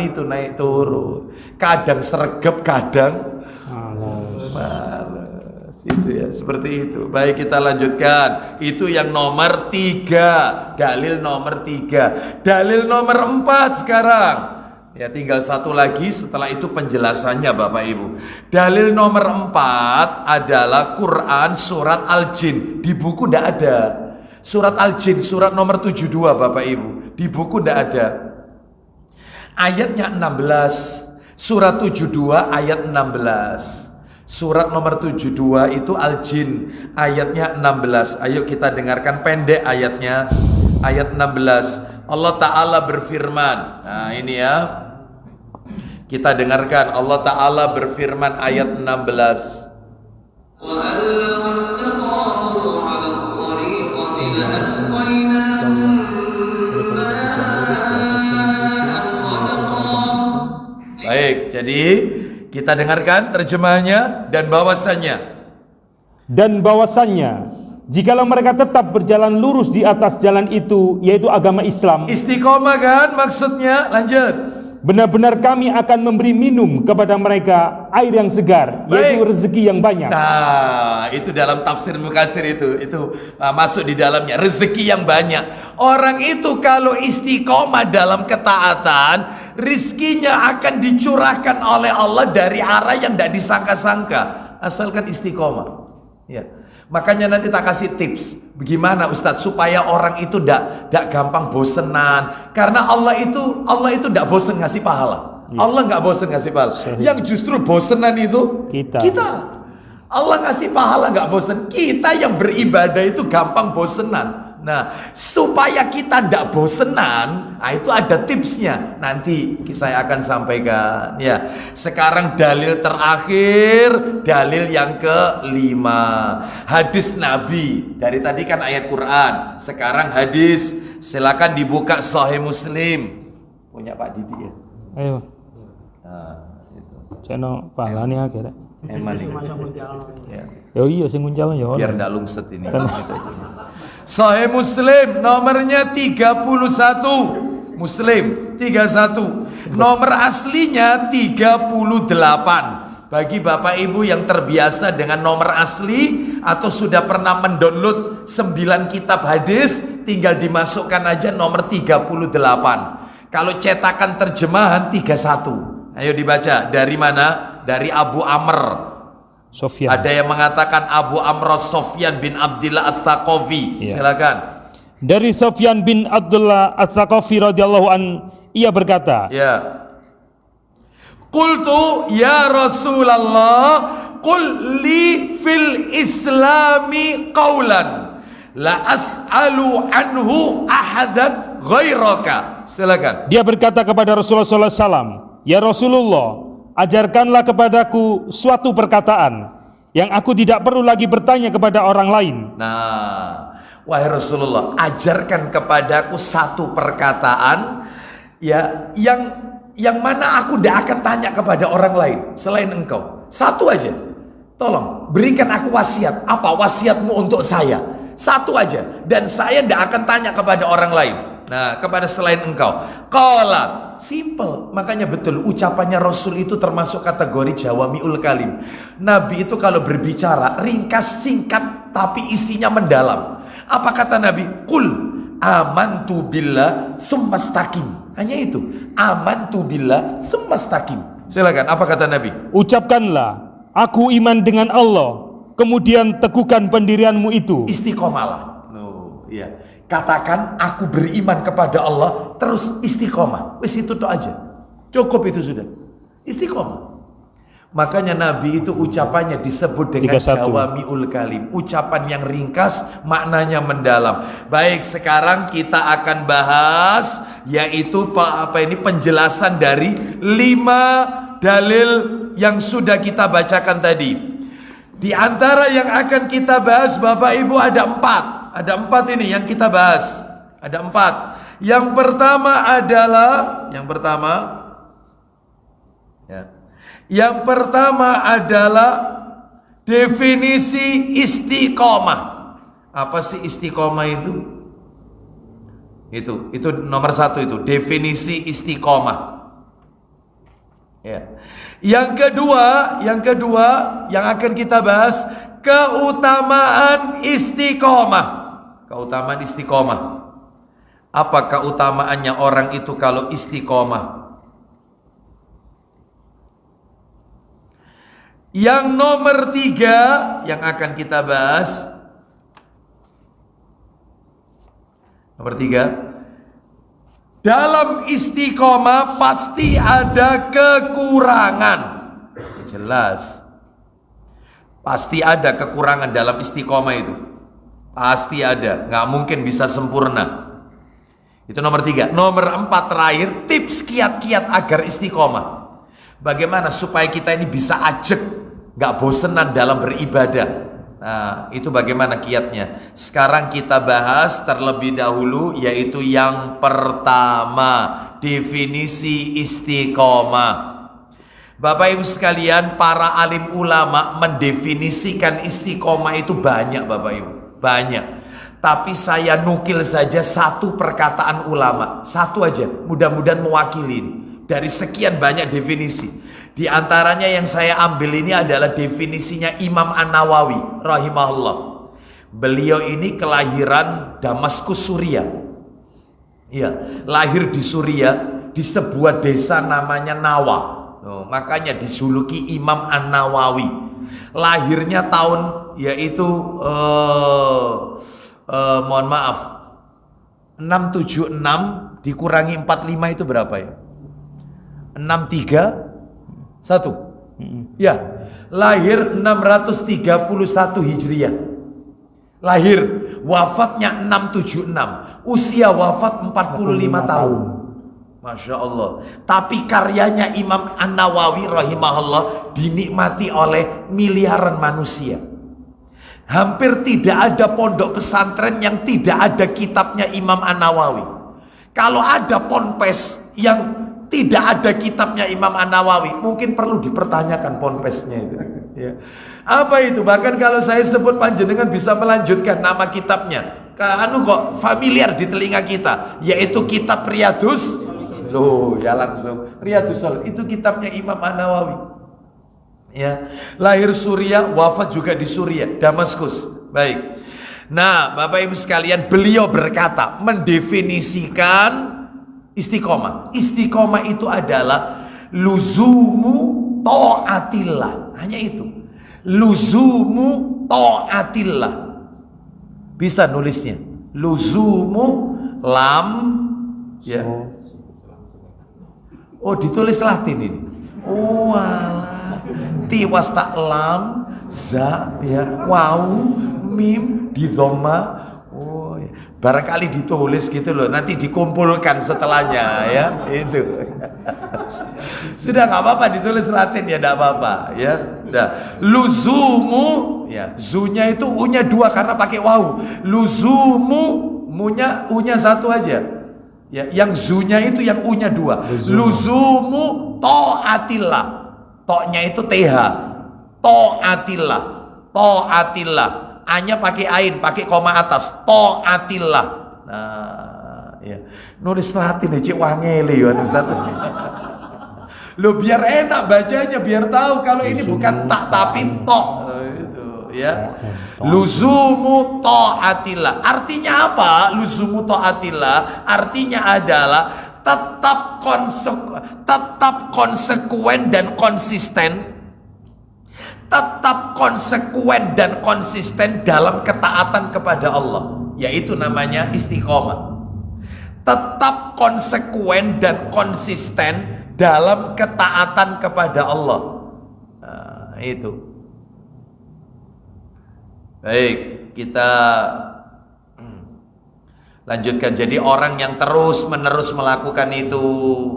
itu naik turun. Kadang sregep, kadang males. Itu ya, seperti itu. Baik, kita lanjutkan. Itu yang nomor 3, dalil nomor 3. Dalil nomor 4 sekarang. Ya, tinggal satu lagi, setelah itu penjelasannya Bapak Ibu. Dalil nomor 4 adalah Quran surat Al-Jin. Di buku tidak ada. Surat Al-Jin, surat nomor 72 Bapak Ibu. Di buku tidak ada. Ayatnya 16. Surat 72 ayat 16. Surat nomor 72 itu Al-Jin, ayatnya 16. Ayo kita dengarkan pendek ayatnya. Ayat 16. Allah Ta'ala berfirman. Nah ini ya, kita dengarkan. Allah Ta'ala berfirman ayat 16. Baik, jadi kita dengarkan terjemahnya dan bahwasannya. Dan bahwasannya, jikalau mereka tetap berjalan lurus di atas jalan itu, yaitu agama Islam. Istiqomah kan maksudnya, lanjut. Benar-benar kami akan memberi minum kepada mereka air yang segar, yaitu rezeki yang banyak. Nah, itu dalam tafsir Mukatsir itu masuk di dalamnya, rezeki yang banyak. Orang itu kalau istiqomah dalam ketaatan, rizkinya akan dicurahkan oleh Allah dari arah yang tidak disangka-sangka, asalkan istiqomah. Ya. Makanya nanti tak kasih tips bagaimana Ustadz supaya orang itu tidak gampang bosenan, karena Allah itu tidak bosen ngasih pahala. Allah nggak bosen ngasih pahala. Yang justru bosenan itu kita. Allah ngasih pahala nggak bosen, kita yang beribadah itu gampang bosenan. Nah, supaya kita tidak bosenan, nah itu ada tipsnya. Nanti saya akan sampaikan. Ya, sekarang dalil terakhir, dalil yang ke-5. Hadis Nabi. Dari tadi kan ayat Quran, sekarang hadis. Silakan dibuka Sahih Muslim. Punya Pak Didi ya. Ayo. Nah, itu. Ceno pahalane akhirnya. Eman ini. Ya. Ya iya sing nguncal ya. Biar ndak lungset ini. Sahih Muslim nomornya 31. Muslim 31. Nomor aslinya 38. Bagi Bapak Ibu yang terbiasa dengan nomor asli atau sudah pernah mendownload 9 kitab hadis, tinggal dimasukkan aja nomor 38. Kalau cetakan terjemahan 31. Ayo dibaca. Dari mana? Dari Abu Amr Sofyan. Ada yang mengatakan Abu Amr Sofyan bin Abdullah As-Saqafi. Ya. Silakan. Dari Sofyan bin Abdullah As-Saqafi radhiyallahu an, ia berkata, Ya. Qultu ya Rasulullah, qul li fil islami qawlan la as'alu anhu ahadan ghairaka. Silakan. dia berkata kepada Rasulullah SAW, ya Rasulullah, ajarkanlah kepadaku suatu perkataan yang aku tidak perlu lagi bertanya kepada orang lain. Nah, wahai Rasulullah, ajarkan kepadaku satu perkataan ya yang mana aku tidak akan tanya kepada orang lain selain engkau. Satu aja. Tolong berikan aku wasiat. Apa wasiatmu untuk saya? Satu aja, dan saya tidak akan tanya kepada orang lain. Nah, kepada selain engkau. Qala, simple. Makanya betul ucapannya Rasul itu termasuk kategori jawamiul kalim. Nabi itu kalau berbicara ringkas, singkat, tapi isinya mendalam. Apa kata Nabi? Qul amantu billah summastaqim. Hanya itu. Amantu billah summastaqim. Silakan, apa kata Nabi? Ucapkanlah, aku iman dengan Allah, kemudian teguhkan pendirianmu itu. Istiqomalah. Iya. Katakan aku beriman kepada Allah, terus istiqomah. Wis itu tuh aja. Cukup itu sudah. Istiqomah. Makanya Nabi itu ucapannya disebut dengan 31. jawamiul kalim. Ucapan yang ringkas, maknanya mendalam. Baik, sekarang kita akan bahas yaitu penjelasan dari 5 dalil yang sudah kita bacakan tadi. Di antara yang akan kita bahas Bapak Ibu ada 4. Ada 4 ini yang kita bahas. Ada 4. Yang pertama adalah Yang pertama adalah definisi istiqomah. Apa sih istiqomah itu? Itu nomor 1 itu, definisi istiqomah. Ya. Yang kedua yang akan kita bahas keutamaan istiqomah. Keutamaan istiqomah. Apa keutamaannya orang itu kalau istiqomah? Yang nomor 3 yang akan kita bahas. Nomor 3. Dalam istiqomah pasti ada kekurangan. Jelas. Pasti ada kekurangan dalam istiqomah itu. Pasti ada. Nggak mungkin bisa sempurna. Itu nomor 3. Nomor 4 terakhir, tips kiat-kiat agar istiqomah. Bagaimana supaya kita ini bisa ajak, nggak bosenan dalam beribadah. Nah, itu bagaimana kiatnya? Sekarang kita bahas terlebih dahulu, yaitu yang pertama, definisi istiqomah. Bapak Ibu sekalian, para alim ulama mendefinisikan istiqomah itu banyak, Bapak Ibu, banyak. Tapi saya nukil saja satu perkataan ulama, satu aja, mudah-mudahan mewakili ini. Dari sekian banyak definisi. Di antaranya yang saya ambil ini adalah definisinya Imam An-Nawawi rahimahullah. Beliau ini kelahiran Damaskus, Suriah. Iya, lahir di Suriah di sebuah desa namanya Nawa. Makanya disuluki Imam An-Nawawi. Lahirnya tahun yaitu mohon maaf 676 dikurangi 45 itu berapa ya? 631. Ya, lahir 631 Hijriah. Lahir, wafatnya 676. Usia wafat 45 tahun. Masya Allah. Tapi karyanya Imam An-Nawawi rahimahullah dinikmati oleh miliaran manusia. Hampir tidak ada pondok pesantren yang tidak ada kitabnya Imam An-Nawawi. Kalau ada ponpes yang tidak ada kitabnya Imam An-Nawawi, mungkin perlu dipertanyakan ponpesnya itu. Ya. Apa itu? Bahkan kalau saya sebut panjenengan bisa melanjutkan nama kitabnya. Anu kok familiar di telinga kita, yaitu kitab Riyadus. Loh, ya langsung Riyadus Shalihin. Itu kitabnya Imam An-Nawawi. Ya, lahir Suriah, wafat juga di Suriah, Damaskus. Baik. Nah, Bapak Ibu sekalian, beliau berkata, mendefinisikan istiqomah. Istiqomah itu adalah luzumu ta'atillah. Hanya itu. Luzumu ta'atillah. Bisa nulisnya. Luzumu lam ya. Oh, ditulis Latin ini. Oh, alah. Tiwas tak lam za ya. Waw mim di dhamma. Oh, ya. Barangkali ditulis gitu loh, nanti dikumpulkan setelahnya ya, itu. Sudah nggak apa-apa ditulis Latin ya, nggak apa-apa ya. Udah. Luzumu ya, zunya itu u-nya 2 karena pakai waw. Luzumu u-nya 1 aja. Ya, yang zunya itu yang u-nya 2. Luzumu ta'atillah. To-nya itu th. Ta'atillah. Ta'atillah. A-nya pakai ain, pakai koma atas. Ta'atillah. Nah, ya. Nulis Latin aja wangele ya Ustaz. Lo biar enak bacanya, biar tahu kalau ini bukan tak tapi to. Itu ya. Luzumu ta'atillah. Artinya apa? Luzumu ta'atillah artinya adalah tetap konsekuen dan konsisten. Tetap konsekuen dan konsisten dalam ketaatan kepada Allah, yaitu namanya istiqomah. Tetap konsekuen dan konsisten dalam ketaatan kepada Allah. Nah, itu. Baik, kita lanjutkan. Jadi orang yang terus-menerus melakukan itu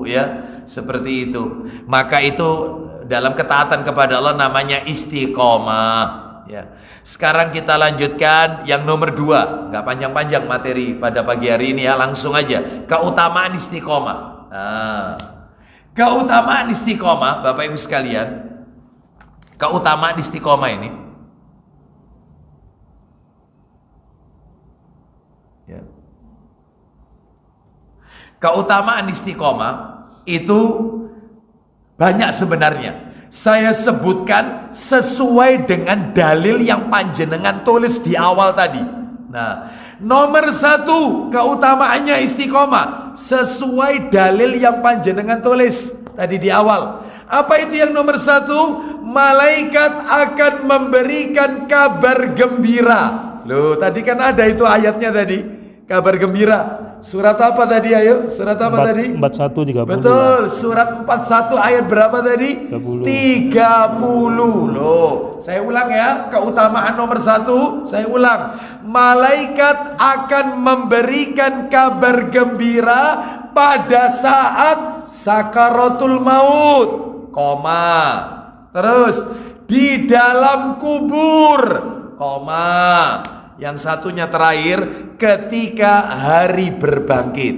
ya, seperti itu. Maka itu dalam ketaatan kepada Allah namanya istiqomah ya. Sekarang kita lanjutkan yang nomor 2. Nggak panjang-panjang materi pada pagi hari ini ya, langsung aja. Keutamaan istiqomah. Nah, keutamaan istiqomah Bapak Ibu sekalian, keutamaan istiqomah ini ya. Keutamaan istiqomah itu banyak sebenarnya. saya sebutkan sesuai dengan dalil yang panjenengan tulis di awal tadi. Nah, nomor 1 keutamaannya istiqomah sesuai dalil yang panjenengan tulis tadi di awal. Apa itu yang nomor 1? Malaikat akan memberikan kabar gembira. Loh, tadi kan ada itu ayatnya tadi, kabar gembira. Surat apa tadi, ayo? Surat apa tadi? 41 30. Betul, surat 41 ayat berapa tadi? 30. Loh, saya ulang ya, keutamaan nomor 1, saya ulang. Malaikat akan memberikan kabar gembira pada saat sakaratul maut, koma. Terus di dalam kubur, koma. Yang satunya terakhir, ketika hari berbangkit.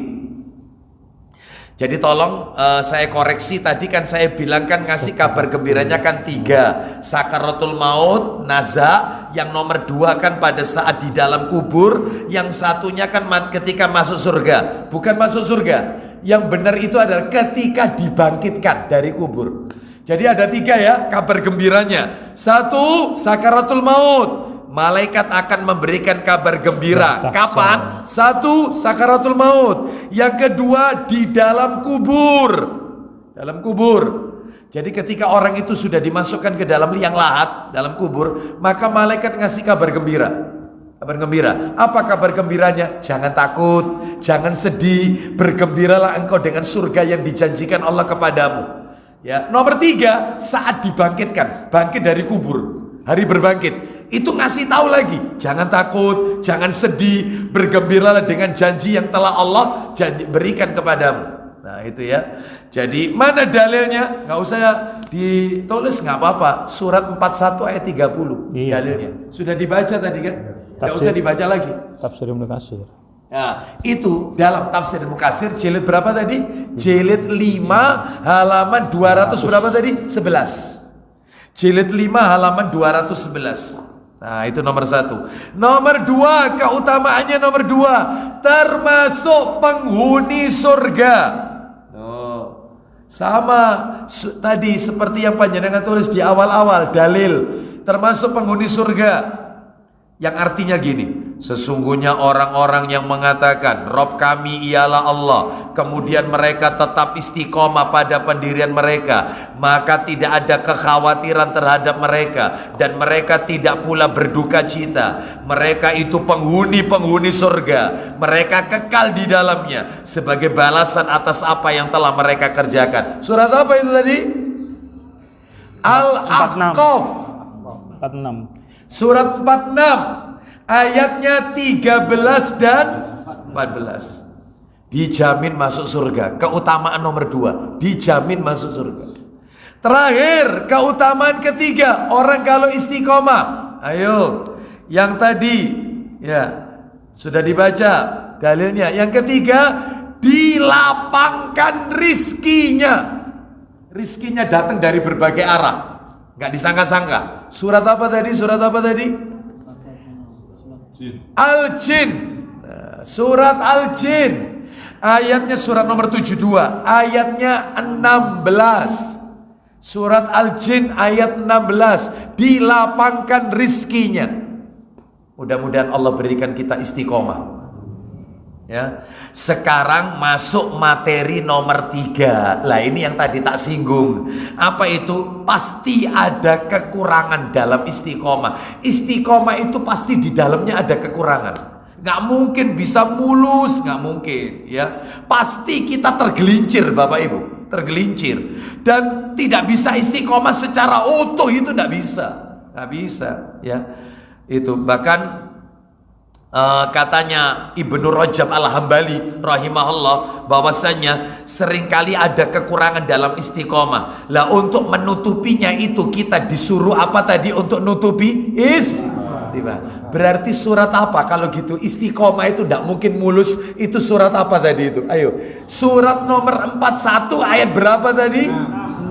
Jadi tolong saya koreksi, tadi kan saya bilang kan ngasih kabar gembiranya kan 3, sakaratul maut, naza. Yang nomor 2 kan pada saat di dalam kubur. Yang satunya kan ketika masuk surga. Bukan masuk surga, yang benar itu adalah ketika dibangkitkan dari kubur. Jadi ada 3 ya kabar gembiranya. 1, sakaratul maut, malaikat akan memberikan kabar gembira. Kapan? 1, sakaratul maut. Yang kedua, di dalam kubur. Dalam kubur. Jadi ketika orang itu sudah dimasukkan ke dalam liang lahat, dalam kubur, maka malaikat ngasih kabar gembira. Kabar gembira. Apa kabar gembiranya? Jangan takut, jangan sedih, bergembiralah engkau dengan surga yang dijanjikan Allah kepadamu. Ya, nomor 3, saat dibangkitkan, bangkit dari kubur, hari berbangkit. Itu ngasih tahu lagi, jangan takut, jangan sedih, bergembiralah dengan janji yang telah Allah berikan kepadamu. Nah itu ya. Jadi mana dalilnya? Nggak usah ditulis, nggak apa-apa. Surat 41 ayat 30 dalilnya. Sudah dibaca tadi kan? Nggak usah dibaca lagi. Tafsir Ibnu Katsir. Nah itu dalam tafsir Mukatsir jilid berapa tadi? Jilid 5 halaman 200 berapa tadi? 11. Jilid 5 halaman 211. Nah itu nomor 1. Nomor 2, keutamaannya nomor 2, termasuk penghuni surga. Oh, sama tadi seperti yang panjenengan tulis di awal-awal dalil, termasuk penghuni surga. Yang artinya gini, sesungguhnya orang-orang yang mengatakan Rob kami ialah Allah, kemudian mereka tetap istiqomah pada pendirian mereka, maka tidak ada kekhawatiran terhadap mereka, dan mereka tidak pula berduka cita. Mereka itu penghuni surga, mereka kekal di dalamnya sebagai balasan atas apa yang telah mereka kerjakan. Surat apa itu tadi? Al-Ahqaf 46. Surat 46 ayatnya 13 dan 14. Dijamin masuk surga. Keutamaan nomor 2, dijamin masuk surga. Terakhir, keutamaan ketiga, orang kalau istiqomah. Ayo, yang tadi ya sudah dibaca dalilnya. Yang ketiga, dilapangkan rizkinya. Rizkinya datang dari berbagai arah, nggak disangka-sangka. Surat apa tadi? Surat apa tadi? Al-Jin. Surat Al-Jin. Ayatnya surat nomor 72. Ayatnya 16. Surat Al-Jin ayat 16. Dilapangkan rizkinya. Mudah-mudahan Allah berikan kita istiqomah. Ya, sekarang masuk materi nomor 3. Lah ini yang tadi tak singgung. Apa itu? Pasti ada kekurangan dalam istiqomah. Istiqomah itu pasti di dalamnya ada kekurangan. Nggak mungkin bisa mulus, nggak mungkin. Ya, pasti kita tergelincir, Bapak Ibu, tergelincir. Dan tidak bisa istiqomah secara utuh, itu nggak bisa, nggak bisa. Ya, itu bahkan katanya Ibnu Rajab Al-Hambali rahimahullah bahwasanya seringkali ada kekurangan dalam istiqomah. Lah untuk menutupinya itu kita disuruh apa tadi untuk nutupi? Berarti surat apa kalau gitu? Istiqomah itu tidak mungkin mulus. Itu surat apa tadi itu? Ayo, surat nomor 41 ayat berapa tadi? 6.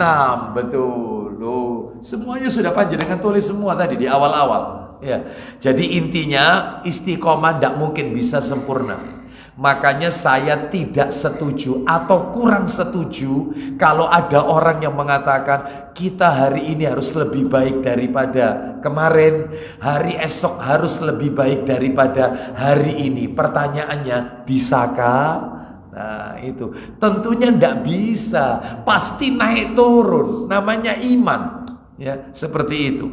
Betul. Loh, semuanya sudah panjenengan tulis semua tadi di awal-awal. Ya, jadi intinya istiqomah tidak mungkin bisa sempurna. Makanya saya tidak setuju atau kurang setuju kalau ada orang yang mengatakan kita hari ini harus lebih baik daripada kemarin, hari esok harus lebih baik daripada hari ini. Pertanyaannya, bisakah? Nah itu tentunya tidak bisa, pasti naik turun, namanya iman, ya seperti itu,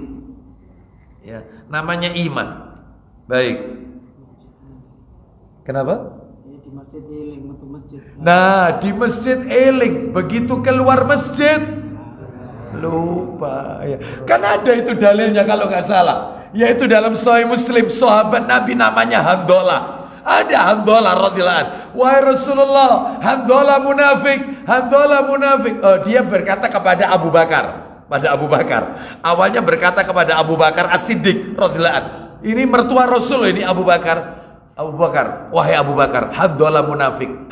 ya namanya iman. Baik, kenapa? Di masjid eling, metu masjid. Nah di masjid eling, begitu keluar masjid lupa, ya kan ada itu dalilnya kalau nggak salah, yaitu dalam Sahih Muslim, sahabat Nabi namanya Handolah. Ada Handolah radhiyallahu anhu, wahai Rasulullah, Handolah munafik. Dia berkata kepada Abu Bakar, awalnya berkata kepada Abu Bakar As-Siddiq radhiyallahu anhu. Ini mertua Rasul ini Abu Bakar, wahai Abu Bakar, Handolah munafik.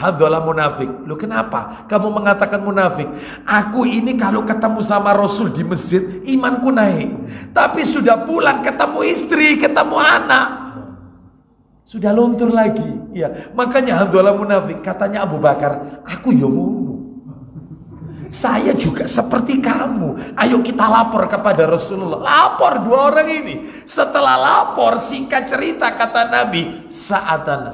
Lu kenapa kamu mengatakan munafik? Aku ini kalau ketemu sama Rasul di masjid, imanku naik. Tapi sudah pulang ketemu istri, ketemu anak, sudah luntur lagi. Ya, makanya Handolah munafik. Katanya Abu Bakar, aku ya ngono. Saya juga seperti kamu. Ayo kita lapor kepada Rasulullah. Lapor dua orang ini. Setelah lapor, singkat cerita kata Nabi, saatan.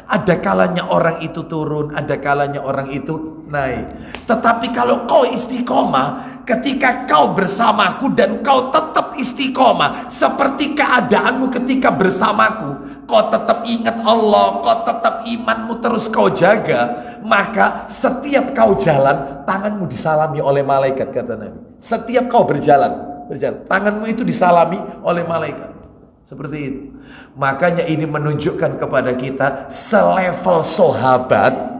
Ada kalanya orang itu turun, ada kalanya orang itu naik. Tetapi kalau kau istiqomah, ketika kau bersamaku dan kau tetap istiqomah, seperti keadaanmu ketika bersamaku, kau tetap ingat Allah, kau tetap imanmu terus kau jaga, maka setiap kau jalan, tanganmu disalami oleh malaikat, kata Nabi. Setiap kau berjalan, tanganmu itu disalami oleh malaikat. Seperti itu. Makanya ini menunjukkan kepada kita selevel sahabat,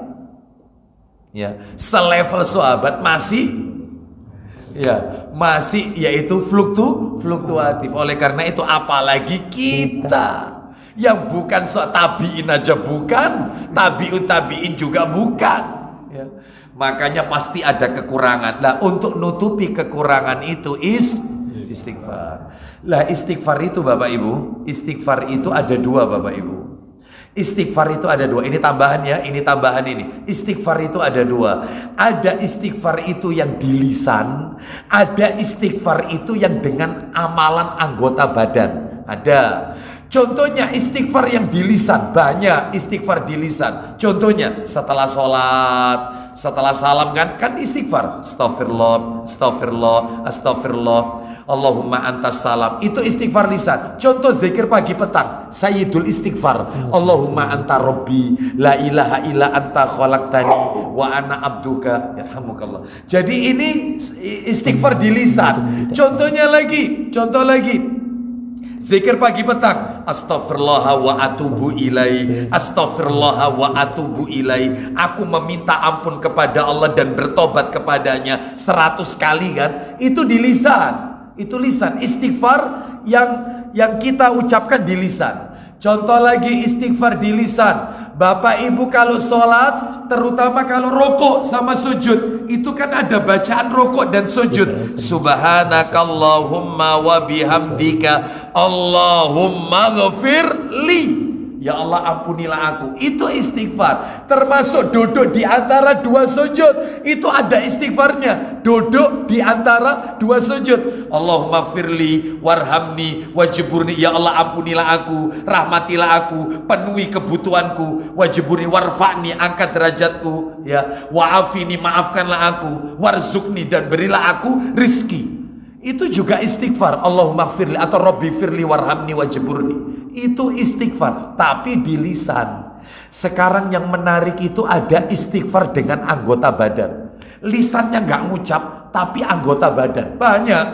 ya, selevel sahabat masih yaitu fluktuatif. Oleh karena itu apalagi kita yang bukan tabiin aja bukan, tabiin juga bukan, ya. Makanya pasti ada kekurangan. Nah, untuk nutupi kekurangan itu istighfar. Lah istighfar itu Bapak Ibu, istighfar itu ada dua Bapak Ibu. Istighfar itu ada dua. Ini tambahan ya, ini tambahan ini. Istighfar itu ada dua. Ada istighfar itu yang di lisan, ada istighfar itu yang dengan amalan anggota badan. Ada. Contohnya istighfar yang di lisan, banyak istighfar di lisan. Contohnya setelah sholat, setelah salam kan istighfar. Astagfirullah. Allahumma antas salam. Itu istighfar lisan. Contoh zikir pagi petang, sayyidul istighfar. Allahumma anta rabbi, la ilaha illa anta khalaqtani wa ana abduka. Yarhamukallah. Jadi ini istighfar di lisan. Contoh lagi. Zikir pagi petang, astaghfirullah wa atubu ilai, astaghfirullah wa atubu ilai. Aku meminta ampun kepada Allah dan bertobat kepadanya 100 kali kan? Itu di lisan. Itu lisan. Istighfar yang kita ucapkan di lisan. Contoh lagi istighfar di lisan. Bapak Ibu kalau sholat, terutama kalau rokok sama sujud, itu kan ada bacaan rokok dan sujud. Subhanakallahumma wa bihamdika Allahumma ghafirli. Ya Allah ampunilah aku. Itu istighfar. Termasuk duduk di antara dua sujud, itu ada istighfarnya. Duduk di antara dua sujud. Allahumma firli warhamni wajburni. Ya Allah ampunilah aku, rahmatilah aku, penuhi kebutuhanku. Wajburni warfa'ni, angkat derajatku. Ya, wa'afini, maafkanlah aku. Warzukni, dan berilah aku rizki. Itu juga istighfar. Allahumma firli atau Rabbi firli warhamni wajburni. Itu istighfar, tapi di lisan. Sekarang yang menarik itu ada istighfar dengan anggota badan. Lisannya nggak ngucap, tapi anggota badan banyak.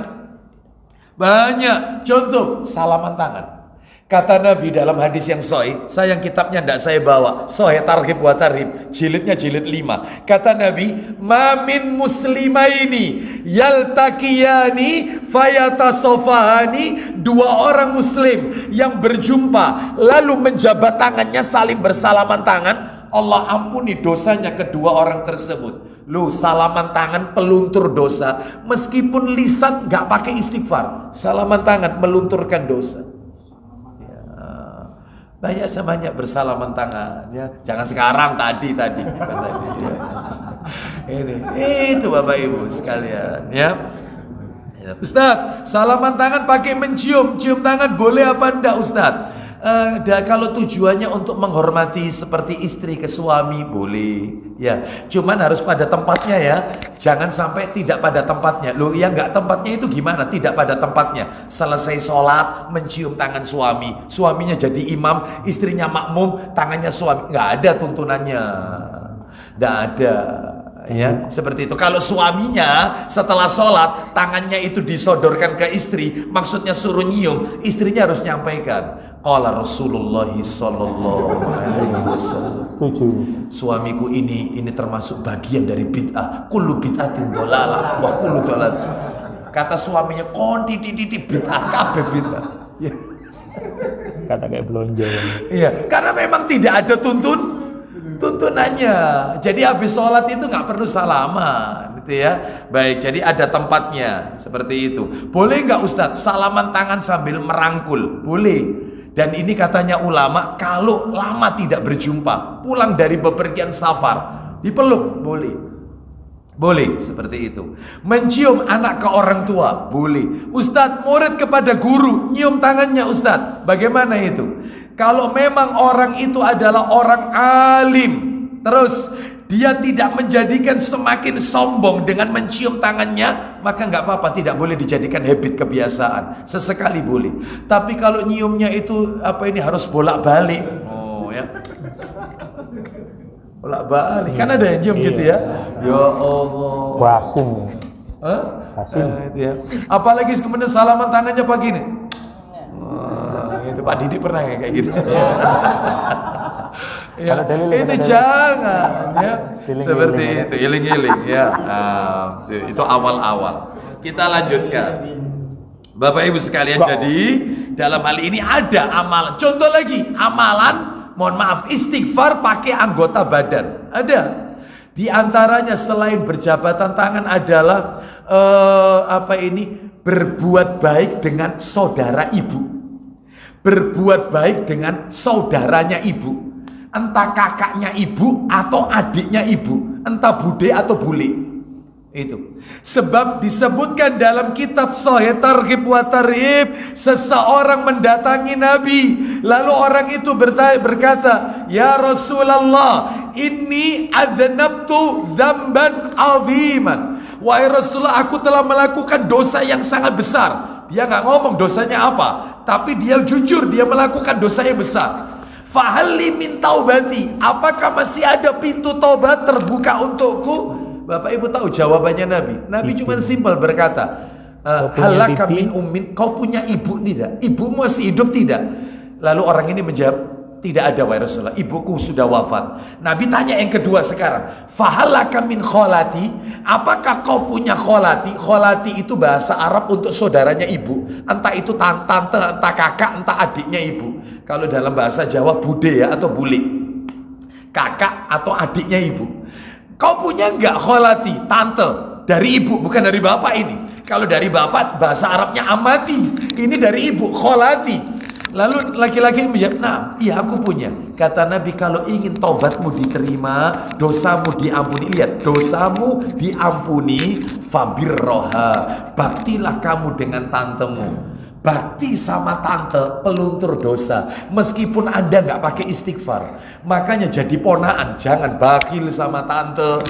Contoh salaman tangan. Kata Nabi dalam hadis yang sahih, sayang kitabnya tidak saya bawa, Sahih Targhib wa Tarhib, jilidnya jilid 5. Kata Nabi, "Ma min muslimaini yaltaqiyani fayatasafahani." Dua orang muslim yang berjumpa lalu menjabat tangannya saling bersalaman tangan, Allah ampuni dosanya kedua orang tersebut. Lu salaman tangan peluntur dosa, meskipun lisan gak pakai istighfar, salaman tangan melunturkan dosa. banyak bersalaman tangan ya. Jangan sekarang, tadi ya. Ini itu Bapak Ibu sekalian ya. Ustadz, salaman tangan pakai cium tangan boleh apa enggak Ustadz? Kalau tujuannya untuk menghormati seperti istri ke suami boleh ya, cuman harus pada tempatnya ya, jangan sampai tidak pada tempatnya. Loh ya, nggak tempatnya itu gimana? Tidak pada tempatnya. Selesai sholat mencium tangan suaminya jadi imam, istrinya makmum, tangannya suami, nggak ada tuntunannya, nggak ada ya, seperti itu. Kalau suaminya setelah sholat tangannya itu disodorkan ke istri, maksudnya suruh nyium, istrinya harus nyampaikan, qala Rasulullah sallallahu alaihi wasallam, suamiku ini termasuk bagian dari bid'ah, kullu bid'atin dhalalah wa kullu dhalalah. Kata suaminya, konti bid'ah, kabeh bid'ah. Kata kayak belonjo. Iya, karena memang tidak ada tuntunannya. Jadi habis sholat itu nggak perlu salaman, gitu ya. Baik, jadi ada tempatnya seperti itu. Boleh nggak Ustadz salaman tangan sambil merangkul? Boleh. Dan ini katanya ulama, kalau lama tidak berjumpa, pulang dari bepergian safar, dipeluk, boleh seperti itu. Mencium anak ke orang tua boleh. Ustadz, murid kepada guru nyium tangannya Ustadz, bagaimana itu? Kalau memang orang itu adalah orang alim, terus dia tidak menjadikan semakin sombong dengan mencium tangannya, maka nggak apa-apa, tidak boleh dijadikan habit, kebiasaan. Sesekali boleh. Tapi kalau nyiumnya itu harus bolak-balik. Oh ya. Bolak-balik. Kan ada yang nyium gitu ya. Ya Allah. Wasim. Itu ya. Apalagi kemudian salaman tangannya pagi ini. Itu Pak Didi pernah kayak gitu. Ya, itu jangan ya, seperti itu, iling-iling ya. Itu awal-awal. Kita lanjutkan Bapak Ibu sekalian. Jadi dalam hal ini ada amalan. Contoh lagi, amalan, mohon maaf, istighfar pakai anggota badan. Ada. Di antaranya selain berjabatan tangan adalah berbuat baik dengan saudara ibu. Berbuat baik dengan saudaranya ibu. Entah kakaknya ibu atau adiknya ibu, entah bude atau bule. Itu sebab disebutkan dalam kitab Sahih Targhib wa Tarhib, seseorang mendatangi Nabi, lalu orang itu berkata, ya Rasulullah, inni adzanabtu dzamban aziman. Wahai Rasulullah, aku telah melakukan dosa yang sangat besar. Dia nggak ngomong dosanya apa, tapi dia jujur, dia melakukan dosa yang besar. Fahalli min taubati, apakah masih ada pintu taubat terbuka untukku? Bapak Ibu tahu jawabannya Nabi. Nabi cuma simpel berkata, halaka min ummin, kau punya ibu tidak? Ibu masih hidup tidak? Lalu orang ini menjawab, tidak ada wahai Rasulullah, ibuku sudah wafat. Nabi tanya yang kedua sekarang, fahalaka min kholati, apakah kau punya kholati? Kholati itu bahasa Arab untuk saudaranya ibu, entah itu tante, entah kakak, entah adiknya ibu. Kalau dalam bahasa Jawa bude ya, atau bule, kakak atau adiknya ibu. Kau punya enggak kholati, tante dari ibu, bukan dari bapak ini. Kalau dari bapak bahasa Arabnya amati, ini dari ibu, kholati. Lalu laki-laki ini menjawab, nah iya aku punya. Kata Nabi, kalau ingin taubatmu diterima, dosamu diampuni, lihat, dosamu diampuni, fabirroha, baktilah kamu dengan tantemu. Bakti sama tante peluntur dosa. Meskipun Anda nggak pakai istighfar, makanya jadi ponaan, jangan bakhil sama tante.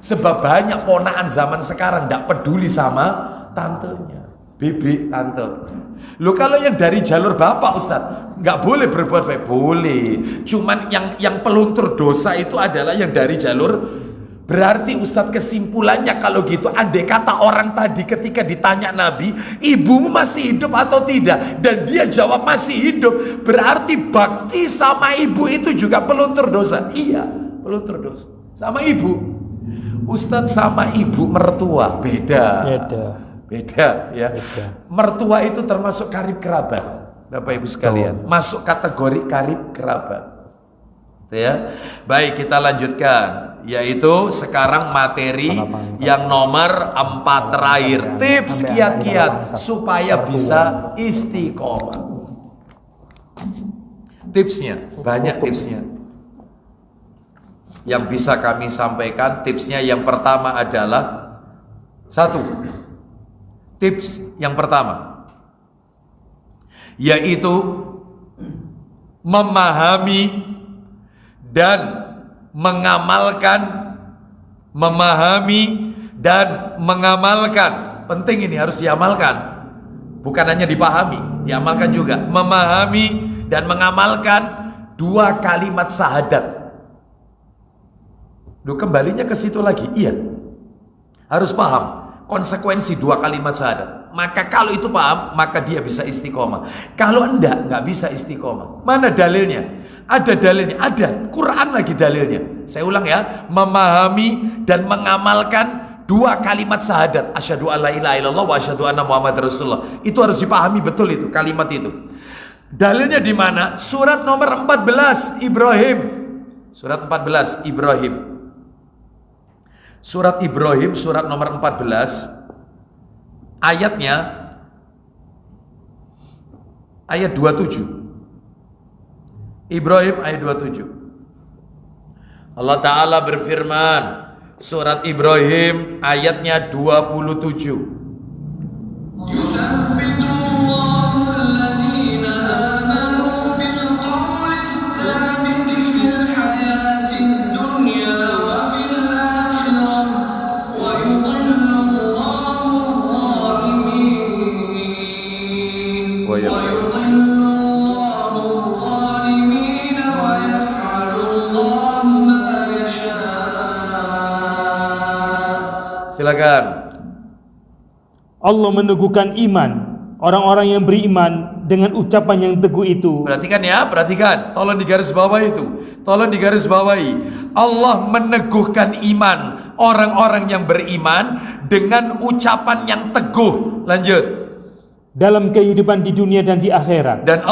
Sebab banyak ponaan zaman sekarang nggak peduli sama tantenya. Bibi, tante. Loh, kalau yang dari jalur bapak Ustaz, nggak boleh berbuat baik? Boleh. Cuman yang peluntur dosa itu adalah yang dari jalur. Berarti Ustadz kesimpulannya kalau gitu, andai kata orang tadi ketika ditanya Nabi, ibumu masih hidup atau tidak? Dan dia jawab masih hidup, berarti bakti sama ibu itu juga peluntur dosa. Iya, peluntur dosa. Sama ibu. Ustadz sama ibu mertua, beda ya. Mertua itu termasuk karib kerabat, Bapak Ibu sekalian. Masuk kategori karib kerabat. Ya. Baik, kita lanjutkan, yaitu sekarang materi yang nomor 4 terakhir, tips kiat-kiat supaya bisa istiqomah. Tipsnya, banyak tipsnya yang bisa kami sampaikan. Tipsnya yang pertama adalah tips yang pertama yaitu memahami dan mengamalkan. Penting ini, harus diamalkan, bukan hanya dipahami, diamalkan juga. Memahami dan mengamalkan 2 kalimat syahadat. Kembalinya ke situ lagi. Iya, harus paham konsekuensi 2 kalimat syahadat. Maka kalau itu paham, maka dia bisa istiqomah. Kalau nggak bisa istiqomah. Mana dalilnya? Ada dalilnya, ada Quran lagi dalilnya. Saya ulang ya, memahami dan mengamalkan 2 kalimat syahadat. Asyhadu alla ilaha illallah wa asyhadu anna Muhammadar Rasulullah. Itu harus dipahami betul itu kalimat itu. Dalilnya di mana? Surat nomor 14 Ibrahim. Surat 14 Ibrahim. Surat Ibrahim surat nomor 14 ayatnya ayat 27. Ibrahim ayat 27. Allah Ta'ala berfirman, surat Ibrahim ayatnya 27. Yusabbitullahu alladhina amanu bil qawli tsabiti fil hayatid dunya wa fil akhirah wa yudhillullahu adh-dhalimin wa yudhillullahu adh-dhalimin wa yaf'alullahu ma yasha'. Silakan. Allah meneguhkan iman orang-orang yang beriman dengan ucapan yang teguh itu. Perhatikan ya, perhatikan. Tolong digaris bawah itu. Tolong digaris bawahi. Allah meneguhkan iman orang-orang yang beriman dengan ucapan yang teguh. Lanjut. Dalam kehidupan di dunia dan di akhirat. Dan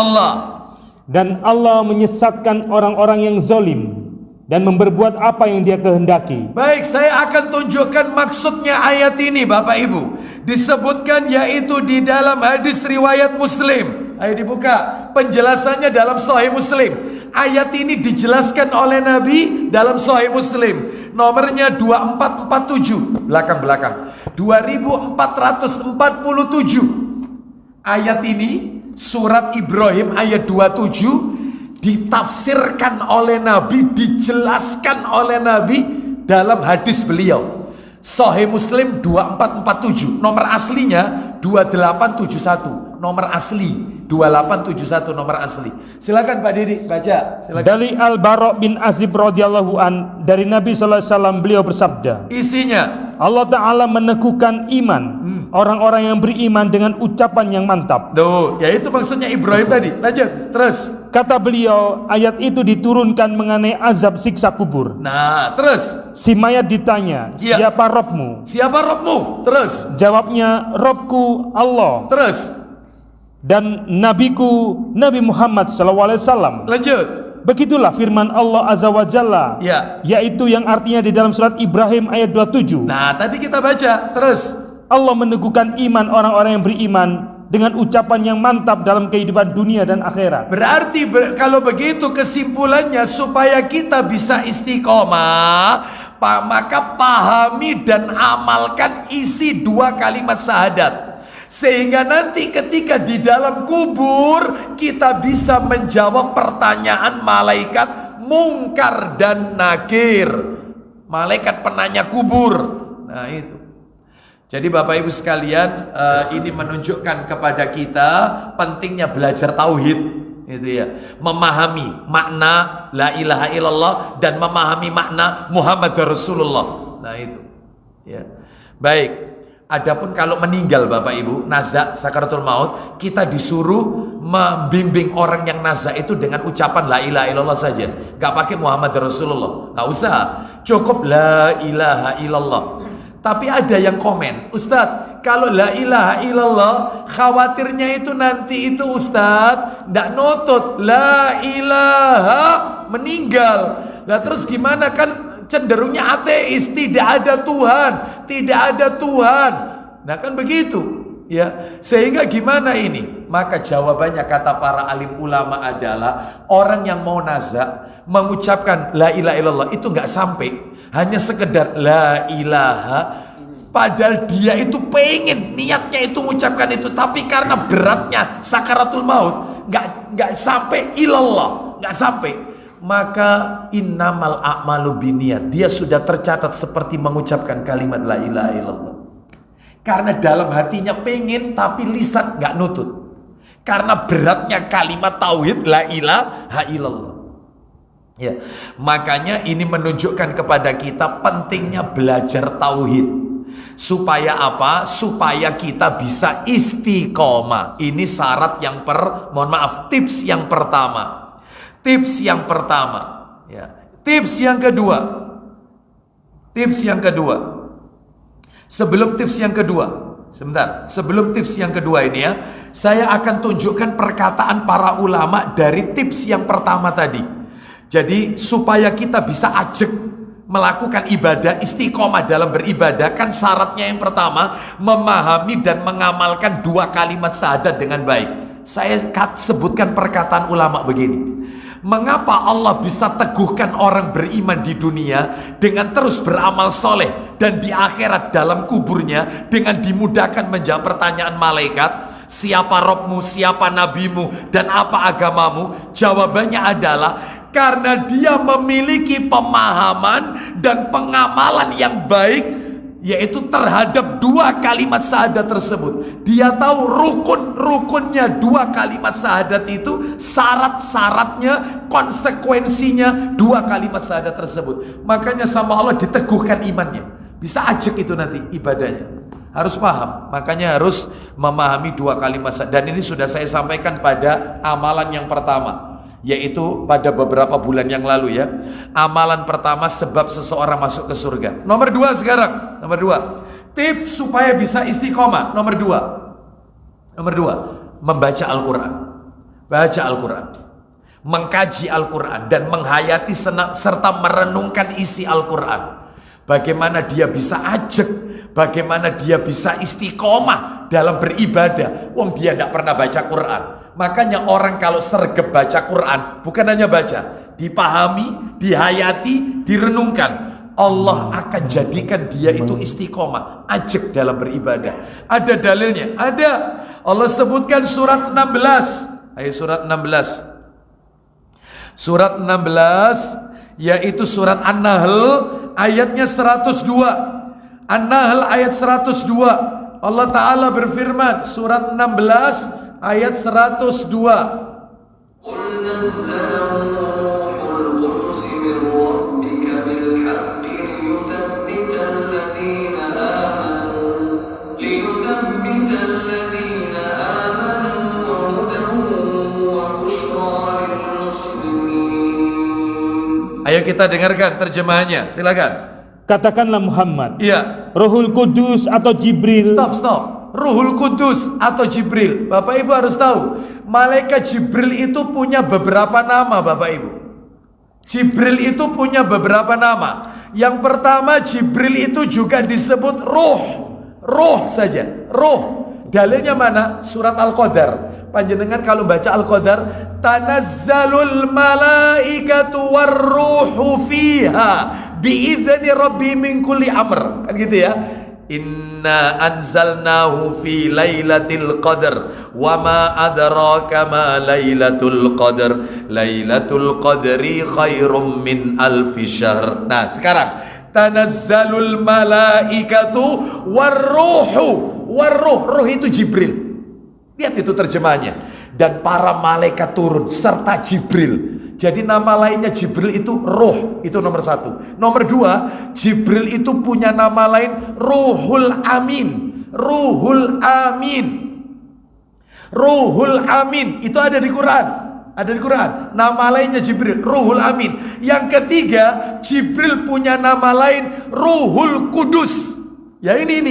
Allah menyesatkan orang-orang yang zalim dan memperbuat apa yang dia kehendaki. Baik, saya akan tunjukkan maksudnya ayat ini Bapak Ibu. Disebutkan yaitu di dalam hadis riwayat Muslim. Ayo dibuka, penjelasannya dalam Sahih Muslim. Ayat ini dijelaskan oleh Nabi dalam Sahih Muslim. Nomornya 2447, belakang-belakang 2447. Ayat ini surat Ibrahim ayat 27 ditafsirkan oleh Nabi, dijelaskan oleh Nabi dalam hadis beliau. Sahih Muslim 2447, nomor aslinya 2871, nomor asli 2871, nomor asli. Silakan Pak Didi baca, silakan. Dari Al-Bara' bin Azib radhiyallahu an, dari Nabi sallallahu alaihi wasallam, beliau bersabda, isinya Allah Ta'ala meneguhkan iman orang-orang yang beriman dengan ucapan yang mantap. Yaitu maksudnya Ibrahim tadi. Lanjut, terus. Kata beliau, ayat itu diturunkan mengenai azab siksa kubur. Nah, terus. Si mayat ditanya, siapa Robmu? Siapa Robmu? Terus. Jawabnya, Robku Allah. Terus. Dan Nabiku Nabi Muhammad SAW. Lanjut. Begitulah firman Allah Azza wa Jalla, yaitu yang artinya di dalam surat Ibrahim ayat 27. Nah, tadi kita baca. Terus. Allah meneguhkan iman orang-orang yang beriman dengan ucapan yang mantap dalam kehidupan dunia dan akhirat. Berarti kalau begitu kesimpulannya, supaya kita bisa istiqomah, maka pahami dan amalkan isi 2 kalimat syahadat. Sehingga nanti ketika di dalam kubur kita bisa menjawab pertanyaan malaikat Mungkar dan Nakir, malaikat penanya kubur. Nah itu. Jadi Bapak Ibu sekalian, ini menunjukkan kepada kita pentingnya belajar tauhid, itu ya, memahami makna la ilaha illallah dan memahami makna Muhammad Rasulullah. Nah itu, ya. Baik. Adapun kalau meninggal Bapak Ibu, nazak sakaratul maut, kita disuruh membimbing orang yang nazak itu dengan ucapan la ilaha illallah saja. Gak pakai Muhammad Rasulullah, gak usah, cukup la ilaha illallah. Tapi ada yang komen, Ustadz, kalau la ilaha illallah, khawatirnya itu nanti itu Ustadz ndak notut la ilaha meninggal. Lah terus gimana, kan cenderungnya ateis, tidak ada Tuhan, tidak ada Tuhan. Nah kan begitu, ya. Sehingga gimana ini? Maka jawabannya kata para alim ulama adalah orang yang mau nazak mengucapkan la ilaha illallah itu nggak sampai, hanya sekedar la ilaha, padahal dia itu pengen, niatnya itu mengucapkan itu, tapi karena beratnya sakaratul maut nggak sampai ilallah, nggak sampai. Maka innamal a'malu binniyat, dia sudah tercatat seperti mengucapkan kalimat la ilaha illallah. Karena dalam hatinya pengen, tapi lisan nggak nutut. Karena beratnya kalimat tauhid la ilaha illallah. Ya, makanya ini menunjukkan kepada kita pentingnya belajar tauhid. Supaya apa? Supaya kita bisa istiqomah. Ini syarat yang tips yang pertama. Tips yang pertama, ya. Tips yang kedua. Sebelum tips yang kedua, sebentar. Sebelum tips yang kedua ini ya, saya akan tunjukkan perkataan para ulama dari tips yang pertama tadi. Jadi supaya kita bisa ajak melakukan ibadah, istiqomah dalam beribadah, kan syaratnya yang pertama memahami dan mengamalkan dua kalimat syahadat dengan baik. Saya sebutkan perkataan ulama begini. Mengapa Allah bisa teguhkan orang beriman di dunia dengan terus beramal soleh, dan di akhirat dalam kuburnya dengan dimudahkan menjawab pertanyaan malaikat, siapa Robmu, siapa nabimu, dan apa agamamu? Jawabannya adalah karena dia memiliki pemahaman dan pengamalan yang baik, yaitu terhadap dua kalimat syahadat tersebut. Dia tahu rukun-rukunnya dua kalimat syahadat itu, syarat-syaratnya, konsekuensinya dua kalimat syahadat tersebut. Makanya sama Allah diteguhkan imannya. Bisa ajak itu nanti ibadahnya. Harus paham, makanya harus memahami dua kalimat syahadat. Dan ini sudah saya sampaikan pada amalan yang pertama, yaitu pada beberapa bulan yang lalu ya. Amalan pertama sebab seseorang masuk ke surga. Nomor dua sekarang. Nomor dua, tips supaya bisa istiqomah. Nomor dua, membaca Al-Quran. Baca Al-Quran, mengkaji Al-Quran, dan menghayati serta merenungkan isi Al-Quran. Bagaimana dia bisa ajak, bagaimana dia bisa istiqomah dalam beribadah. Wong dia tidak pernah baca Quran. Makanya orang kalau sergap baca Quran, bukan hanya baca, dipahami, dihayati, direnungkan, Allah akan jadikan dia itu istiqomah, ajak dalam beribadah. Ada dalilnya, ada. Allah sebutkan surat 16. Ayo surat 16. Surat 16 yaitu surat An-Nahl ayatnya 102. An-Nahl ayat 102. Allah Ta'ala berfirman, surat 16 ayat 102. قُلْ نَزَّلَهُ رُوحُ الْقُدُسِ مِنْ رَبِّكَ بِالْحَقِّ لِيُثَبِّتَ الَّذِينَ آمَنُوا وَهُدًى وَبُشْرَى لِلْمُسْلِمِينَ. Ayo kita dengarkan terjemahannya, silakan. Katakanlah Muhammad, Iya. Rohul Kudus atau Jibril. Stop. Ruhul Kudus atau Jibril. Bapak Ibu harus tahu, malaikat Jibril itu punya beberapa nama, Bapak Ibu. Jibril itu punya beberapa nama. Yang pertama, Jibril itu juga disebut ruh. Ruh saja, ruh. Dalilnya mana? Surat Al-Qadar. Panjenengan kalau baca Al-Qadar, tanazzalul malaikatu warruhu fiha bi'idzani rabbi min kulli amr. Kan gitu ya. Inna anzalnahu fi lailatul qadar wa ma adraka ma lailatul qadar lailatul qadri khairum min alfi syahr. Nah sekarang tanazzalul malaikatu warruh itu Jibril. Lihat itu terjemahannya. Dan para malaikat turun serta Jibril. Jadi nama lainnya Jibril itu roh, itu nomor satu. Nomor dua, Jibril itu punya nama lain Ruhul Amin. Ruhul Amin. Ruhul Amin itu ada di Quran. Ada di Quran. Nama lainnya Jibril, Ruhul Amin. Yang ketiga, Jibril punya nama lain Ruhul Kudus. Ya ini.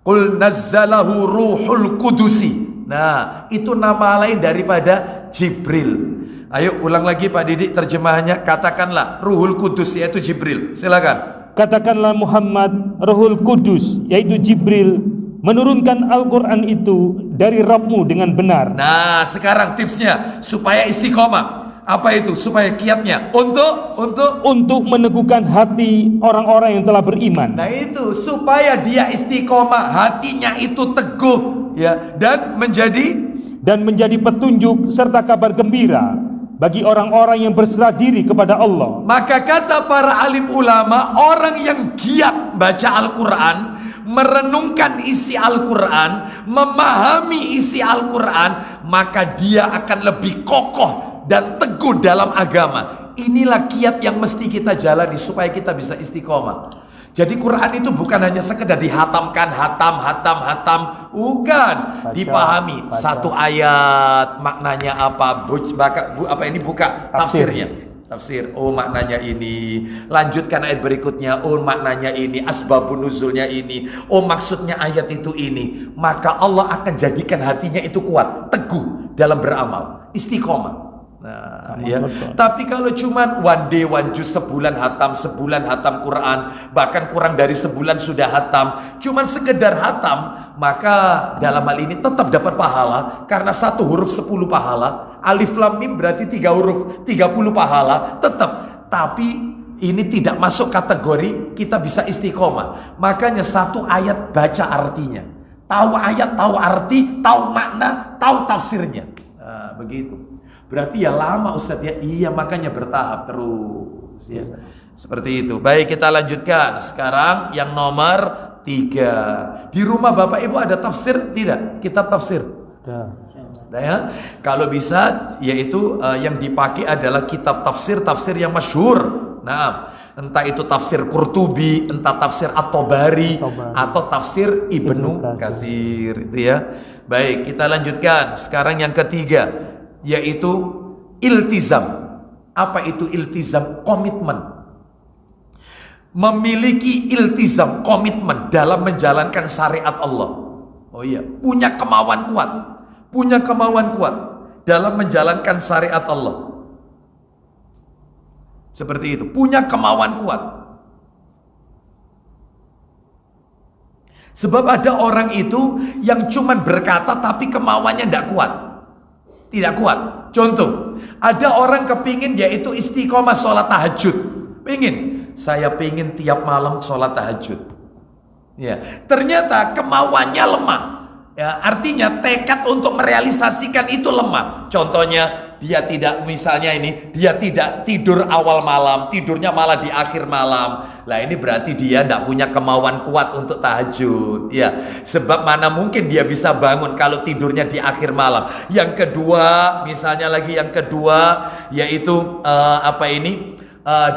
Qul nazzalahu Ruhul Kudusi. Nah, itu nama lain daripada Jibril. Ayo ulang lagi Pak Didik terjemahannya. Katakanlah Ruhul Kudus yaitu Jibril. Silakan. Katakanlah Muhammad, Rohul Kudus yaitu Jibril, menurunkan Al-Quran itu dari Rabbmu dengan benar. Nah, sekarang tipsnya supaya istiqomah. Apa itu? Supaya kiatnya untuk meneguhkan hati orang-orang yang telah beriman. nah itu supaya dia istiqomah, hatinya itu teguh ya, dan menjadi petunjuk serta kabar gembira bagi orang-orang yang berserah diri kepada Allah. maka kata para alim ulama, orang yang giat baca Al-Quran, merenungkan isi Al-Quran, memahami isi Al-Quran, maka dia akan lebih kokoh dan teguh dalam agama. Inilah kiat yang mesti kita jalani supaya kita bisa istiqomah. Jadi Quran itu bukan hanya sekedar dihatamkan, hatam, bukan. Dipahami baca. Satu ayat maknanya apa, buka tafsirnya. Tafsir, oh maknanya ini. Lanjutkan ayat berikutnya, oh maknanya ini. Asbabun nuzulnya ini, oh maksudnya ayat itu ini. Maka Allah akan jadikan hatinya itu kuat, teguh dalam beramal, istiqomah. Nah, ya. Tapi kalau cuman one day one juz, sebulan hatam Quran, bahkan kurang dari sebulan sudah hatam, cuman sekedar hatam, maka dalam hal ini tetap dapat pahala, karena satu huruf 10 pahala. Alif lam mim berarti 3 huruf 30 pahala tetap. Tapi ini tidak masuk kategori kita bisa istiqomah. Makanya satu ayat baca artinya, tahu ayat, tahu arti, tahu makna, tahu tafsirnya. Nah, begitu. Berarti ya lama Ustadz ya. Iya, makanya bertahap terus ya. Seperti itu. Baik, kita lanjutkan. Sekarang yang nomor 3. Di rumah Bapak Ibu ada tafsir tidak? Kitab tafsir? Nah, ya. Kalau bisa yaitu yang dipakai adalah kitab tafsir yang masyhur. Nah, entah itu tafsir Qurtubi, entah tafsir At-Tabari, atau tafsir Ibnu Katsir itu ya. Baik, kita lanjutkan. Sekarang yang ketiga, yaitu iltizam. Apa itu iltizam? Komitmen. Memiliki iltizam, komitmen dalam menjalankan syariat Allah. Oh iya, punya kemauan kuat dalam menjalankan syariat Allah. Seperti itu, punya kemauan kuat. Sebab ada orang itu yang cuman berkata tapi kemauannya tidak kuat. Contoh, ada orang kepingin yaitu istiqomah sholat tahajud. Saya pingin tiap malam sholat tahajud. Ya, ternyata kemauannya lemah. Ya, artinya tekad untuk merealisasikan itu lemah. Contohnya, dia tidak tidur awal malam, tidurnya malah di akhir malam. Lah ini berarti dia tidak punya kemauan kuat untuk tahajud. Ya, sebab mana mungkin dia bisa bangun kalau tidurnya di akhir malam. Yang kedua, yaitu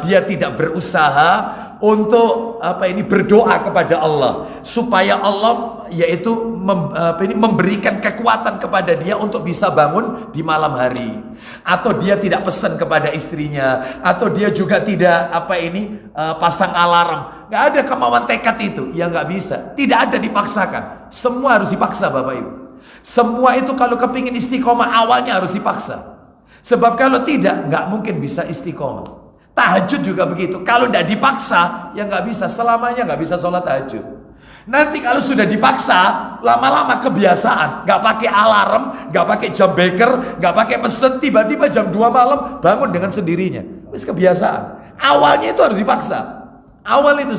dia tidak berusaha untuk berdoa kepada Allah supaya Allah yaitu memberikan kekuatan kepada dia untuk bisa bangun di malam hari, atau dia tidak pesan kepada istrinya, atau dia juga tidak pasang alarm. Nggak ada kemauan tekad itu, ya nggak bisa, tidak ada dipaksakan, semua harus dipaksa Bapak Ibu. Semua itu kalau kepingin istiqomah awalnya harus dipaksa, sebab kalau tidak nggak mungkin bisa istiqomah. Tahajud juga begitu, kalau tidak dipaksa ya nggak bisa, selamanya nggak bisa sholat tahajud. Nanti kalau sudah dipaksa, lama-lama kebiasaan, nggak pakai alarm, nggak pakai jam beker, nggak pakai pesen, tiba-tiba jam 2 malam bangun dengan sendirinya. Wis kebiasaan. Awalnya itu harus dipaksa. Awalnya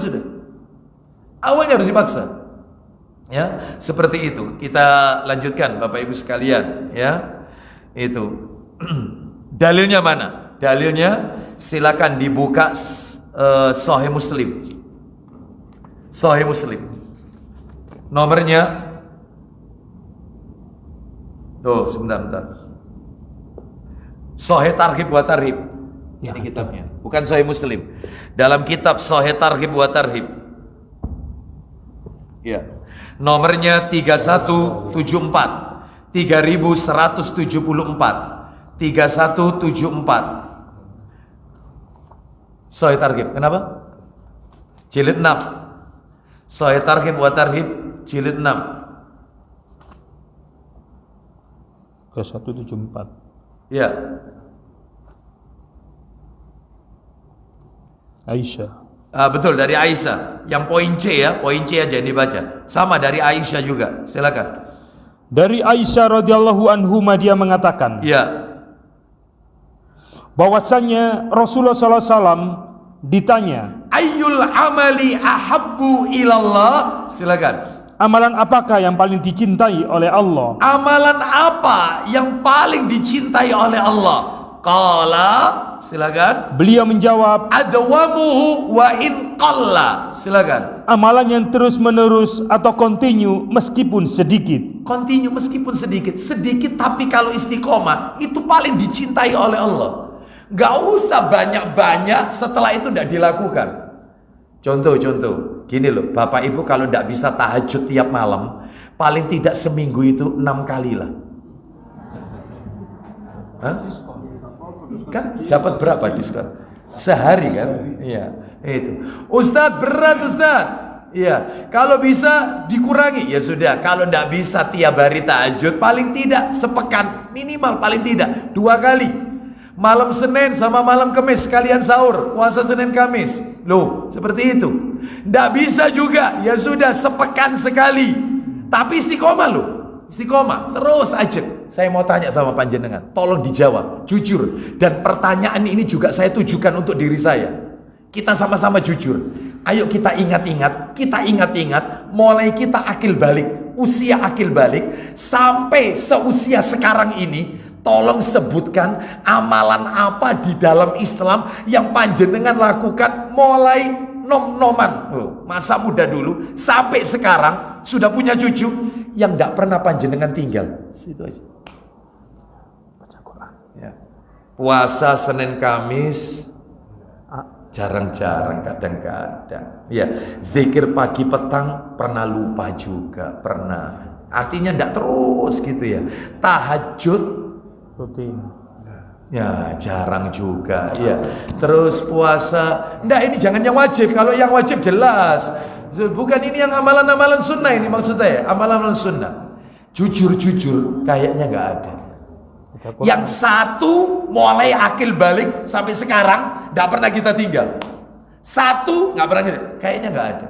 harus dipaksa. Ya, seperti itu. Kita lanjutkan Bapak Ibu sekalian, ya. Itu. Dalilnya mana? Dalilnya silakan dibuka Sahih Muslim. Sahih Muslim. Nomornya tuh, sebentar. Sahih Targhib wa Tarhib. Ini kitabnya, bukan Sahih Muslim. Dalam kitab Sahih Targhib wa Tarhib. Ya. Nomornya 3174. 3174. 3174. Sahih Targhib. Kenapa? Jilid 6. Sahih Targhib wa Tarhib jilid 6. 3174. Ya. Aisyah. Betul, dari Aisyah. Yang poin C ya, poin C aja yang dibaca. Sama dari Aisyah juga. Silakan. Dari Aisyah radhiyallahu anhu dia mengatakan, Ya. bahwasanya Rasulullah SAW ditanya, Ayyul amali ahabbu ilallah. Silakan. amalan apakah yang paling dicintai oleh Allah? Amalan apa yang paling dicintai oleh Allah? Qala, silakan. Beliau menjawab, Adwamuhu wa in qalla. Silakan. amalan yang terus menerus atau continue meskipun sedikit. Continue meskipun sedikit. Sedikit tapi kalau istiqomah itu paling dicintai oleh Allah. Gak usah banyak-banyak, setelah itu tidak dilakukan. Contoh gini loh, Bapak Ibu kalau tidak bisa tahajud tiap malam, paling tidak seminggu itu 6 kali lah. Hah? Kan dapat berapa diskon? Sehari kan? Iya, itu. Ustadz, berat Ustadz. Iya, kalau bisa dikurangi ya sudah. Kalau tidak bisa tiap hari tahajud, paling tidak sepekan minimal, paling tidak 2 kali. Malam Senin sama malam Kamis kalian sahur, puasa Senin Kamis. Loh, seperti itu. Tidak bisa juga, ya sudah sepekan sekali. Tapi istiqomah loh. Istiqomah, terus aja. Saya mau tanya sama panjenengan, tolong dijawab, jujur. Dan pertanyaan ini juga saya tujukan untuk diri saya. Kita sama-sama jujur. Ayo kita ingat-ingat, mulai kita akil balik, usia akil balik, sampai seusia sekarang ini, tolong sebutkan amalan apa di dalam Islam yang panjenengan lakukan mulai nom-noman. Masa muda dulu, sampai sekarang, sudah punya cucu, yang tidak pernah panjenengan tinggal. Situ aja. Baca Quran. Ya. Puasa Senin Kamis jarang-jarang, kadang-kadang. Ya, zikir pagi petang pernah lupa juga, pernah. Artinya tidak terus gitu ya. Tahajud Rutin. ya jarang juga. Ya. Terus puasa, enggak, ini jangan yang wajib. Kalau yang wajib jelas. Bukan ini yang amalan-amalan sunnah ini maksud saya, amalan-amalan sunnah. Jujur-jujur kayaknya nggak ada. Yang satu mulai akil balik sampai sekarang nggak pernah kita tinggal. Satu nggak pernah kita, kayaknya nggak ada.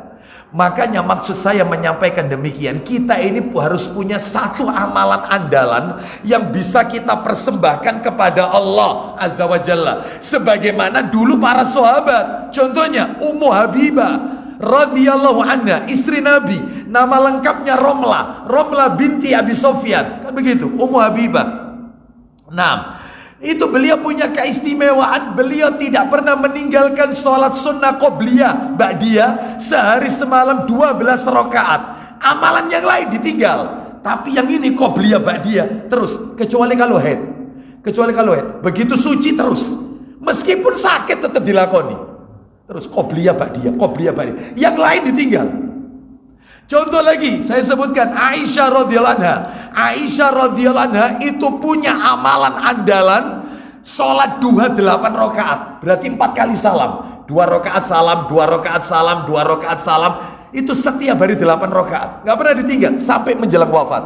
Makanya maksud saya menyampaikan demikian, kita ini harus punya satu amalan andalan yang bisa kita persembahkan kepada Allah Azza wa Jalla. Sebagaimana dulu para sahabat, contohnya Ummu Habibah radhiyallahu anha, istri Nabi, nama lengkapnya Romlah binti Abi Sofyan, kan begitu, Ummu Habibah. Nah, itu beliau punya keistimewaan, beliau tidak pernah meninggalkan sholat sunnah qobliyah ba'diyah sehari semalam 12 rakaat. Amalan yang lain ditinggal, tapi yang ini qobliyah ba'diyah terus, kecuali kalau haid. Begitu suci terus, meskipun sakit tetap dilakoni. Terus qobliyah ba'diyah. Yang lain ditinggal. Contoh lagi, saya sebutkan Aisyah radhiyallahu anha. Aisyah radhiyallahu anha itu punya amalan andalan sholat duha 8 rakaat. Berarti 4 kali salam. 2 rakaat salam, 2 rakaat salam, 2 rakaat salam. Itu setiap hari 8 rakaat. Gak pernah ditinggal sampai menjelang wafat.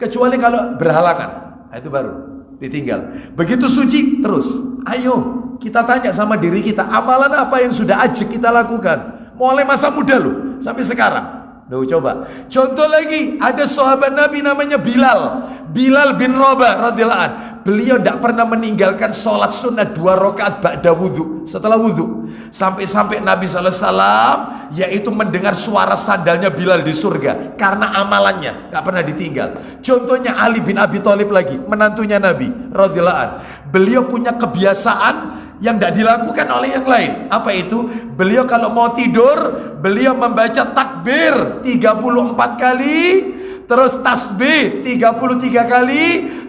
Kecuali kalau berhalangan. Nah, itu baru ditinggal. Begitu suci terus. Ayo kita tanya sama diri kita, amalan apa yang sudah ajak kita lakukan mulai masa muda loh sampai sekarang. Loh, coba. Contoh lagi, ada sahabat Nabi namanya Bilal bin Rabah radhiyallahu anhu. Beliau tidak pernah meninggalkan sholat sunnah 2 rakaat ba'da wudhu, setelah wudhu. Sampai-sampai Nabi SAW yaitu mendengar suara sandalnya Bilal di surga, karena amalannya tidak pernah ditinggal. Contohnya Ali bin Abi Thalib lagi, menantunya Nabi radhiyallahu anhu. Beliau punya kebiasaan yang tidak dilakukan oleh yang lain. Apa itu? Beliau kalau mau tidur, beliau membaca takbir 34 kali, terus tasbih 33 kali,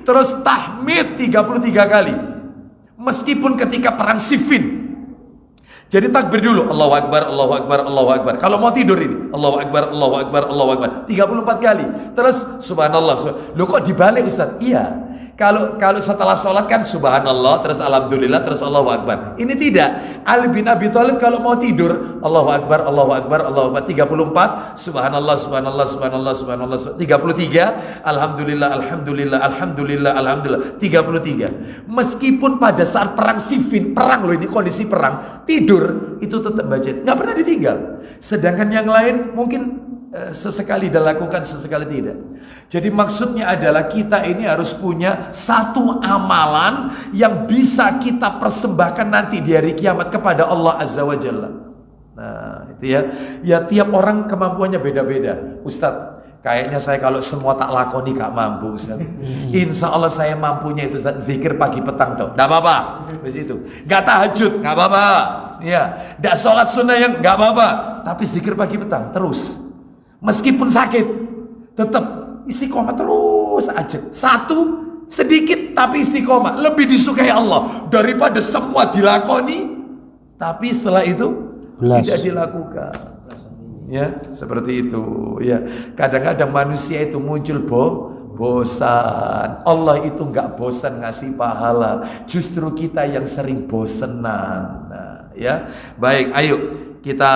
terus tahmid 33 kali. Meskipun ketika perang Siffin. Jadi takbir dulu, Allahu Akbar, Allahu Akbar, Allahu Akbar. Kalau mau tidur ini, Allahu Akbar, Allahu Akbar, Allahu Akbar, 34 kali. Terus subhanallah. Loh, kok dibalik Ustaz? Iya, Kalau setelah sholat kan subhanallah, terus alhamdulillah, terus Allahu Akbar. Ini tidak. Ali bin Abi Thalib kalau mau tidur, Allahu Akbar, Allahu Akbar, Allahu Akbar 34, subhanallah, subhanallah, subhanallah, subhanallah, 33, alhamdulillah, alhamdulillah, alhamdulillah, alhamdulillah, 33. Meskipun pada saat perang Siffin, perang loh ini kondisi perang, tidur itu tetap baca, nggak pernah ditinggal. Sedangkan yang lain mungkin sesekali dilakukan, sesekali tidak. Jadi maksudnya adalah kita ini harus punya satu amalan yang bisa kita persembahkan nanti di hari kiamat kepada Allah Azza wa Jalla. Nah itu ya. Ya tiap orang kemampuannya beda-beda. Ustadz, kayaknya saya kalau semua tak lakoni gak mampu Ustadz. Insya Allah saya mampunya itu Ustadz, zikir pagi petang dong. Gak apa-apa. Begitu. Gak tahajud, gak apa-apa. Ya, gak sholat sunnah yang gak apa-apa. Tapi zikir pagi petang terus. Meskipun sakit, tetap istiqomah terus aja. Satu, sedikit tapi istiqomah. Lebih disukai Allah daripada semua dilakoni, tapi setelah itu tidak dilakukan. Ya, seperti itu. Ya, kadang-kadang manusia itu muncul bosan. Allah itu nggak bosan ngasih pahala. Justru kita yang sering bosenan. Nah, ya, baik. Ayo. Kita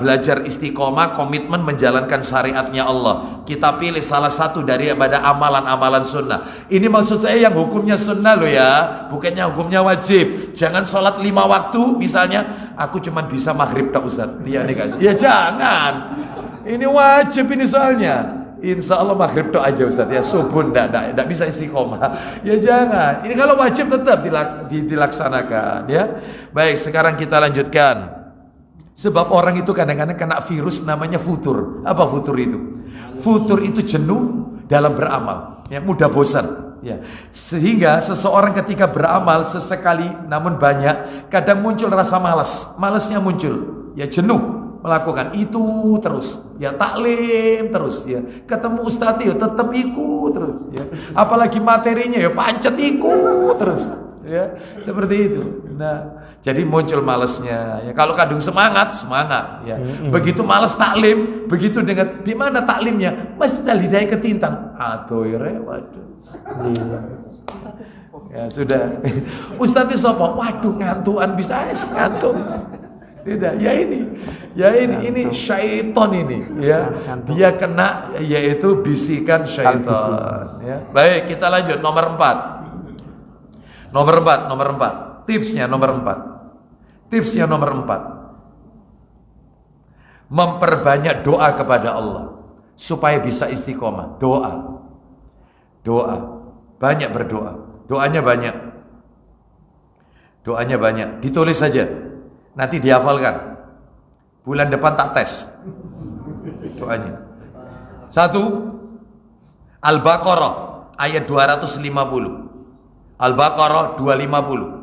belajar istiqomah, komitmen menjalankan syariatnya Allah. Kita pilih salah satu daripada amalan-amalan sunnah. Ini maksud saya yang hukumnya sunnah loh ya, bukannya hukumnya wajib. Jangan sholat 5 waktu, misalnya aku cuma bisa maghrib tak Ustaz. Iya nih guys. Ya jangan. Ini wajib ini soalnya. Insya Allah maghrib tak aja Ustaz ya, subuh enggak bisa istiqomah. Ya jangan. Ini kalau wajib tetap dilaksanakan ya. Baik, sekarang kita lanjutkan. Sebab orang itu kadang-kadang kena virus namanya futur. Apa futur itu? Futur itu jenuh dalam beramal, ya, mudah bosan, ya. Sehingga seseorang ketika beramal sesekali namun banyak, kadang muncul rasa malas. Malasnya muncul, ya jenuh melakukan itu terus, ya taklim terus, ya ketemu ustadz ya tetap ikut terus, ya apalagi materinya ya pancet ikut terus, ya seperti itu. Nah, jadi muncul malesnya. Ya, kalau kadung semangat, ya. Begitu malas taklim, begitu dengan di mana taklimnya? Masjid Al-Hidayah Ketintang. Aduh, waduh. Ya sudah. Ustadz sopo? Waduh, ngantuan bisa ngantuk. Tidak, ini syaitan ini, ya. Dia kena yaitu bisikan syaitan. Ya. Baik, kita lanjut nomor 4. Nomor 4. Tipsnya nomor 4. Tipsnya nomor 4, memperbanyak doa kepada Allah supaya bisa istiqomah. Doa, banyak berdoa. Doanya banyak. Ditulis saja, nanti dihafalkan. Bulan depan tak tes doanya. 1, Al-Baqarah ayat 250. Al-Baqarah 250.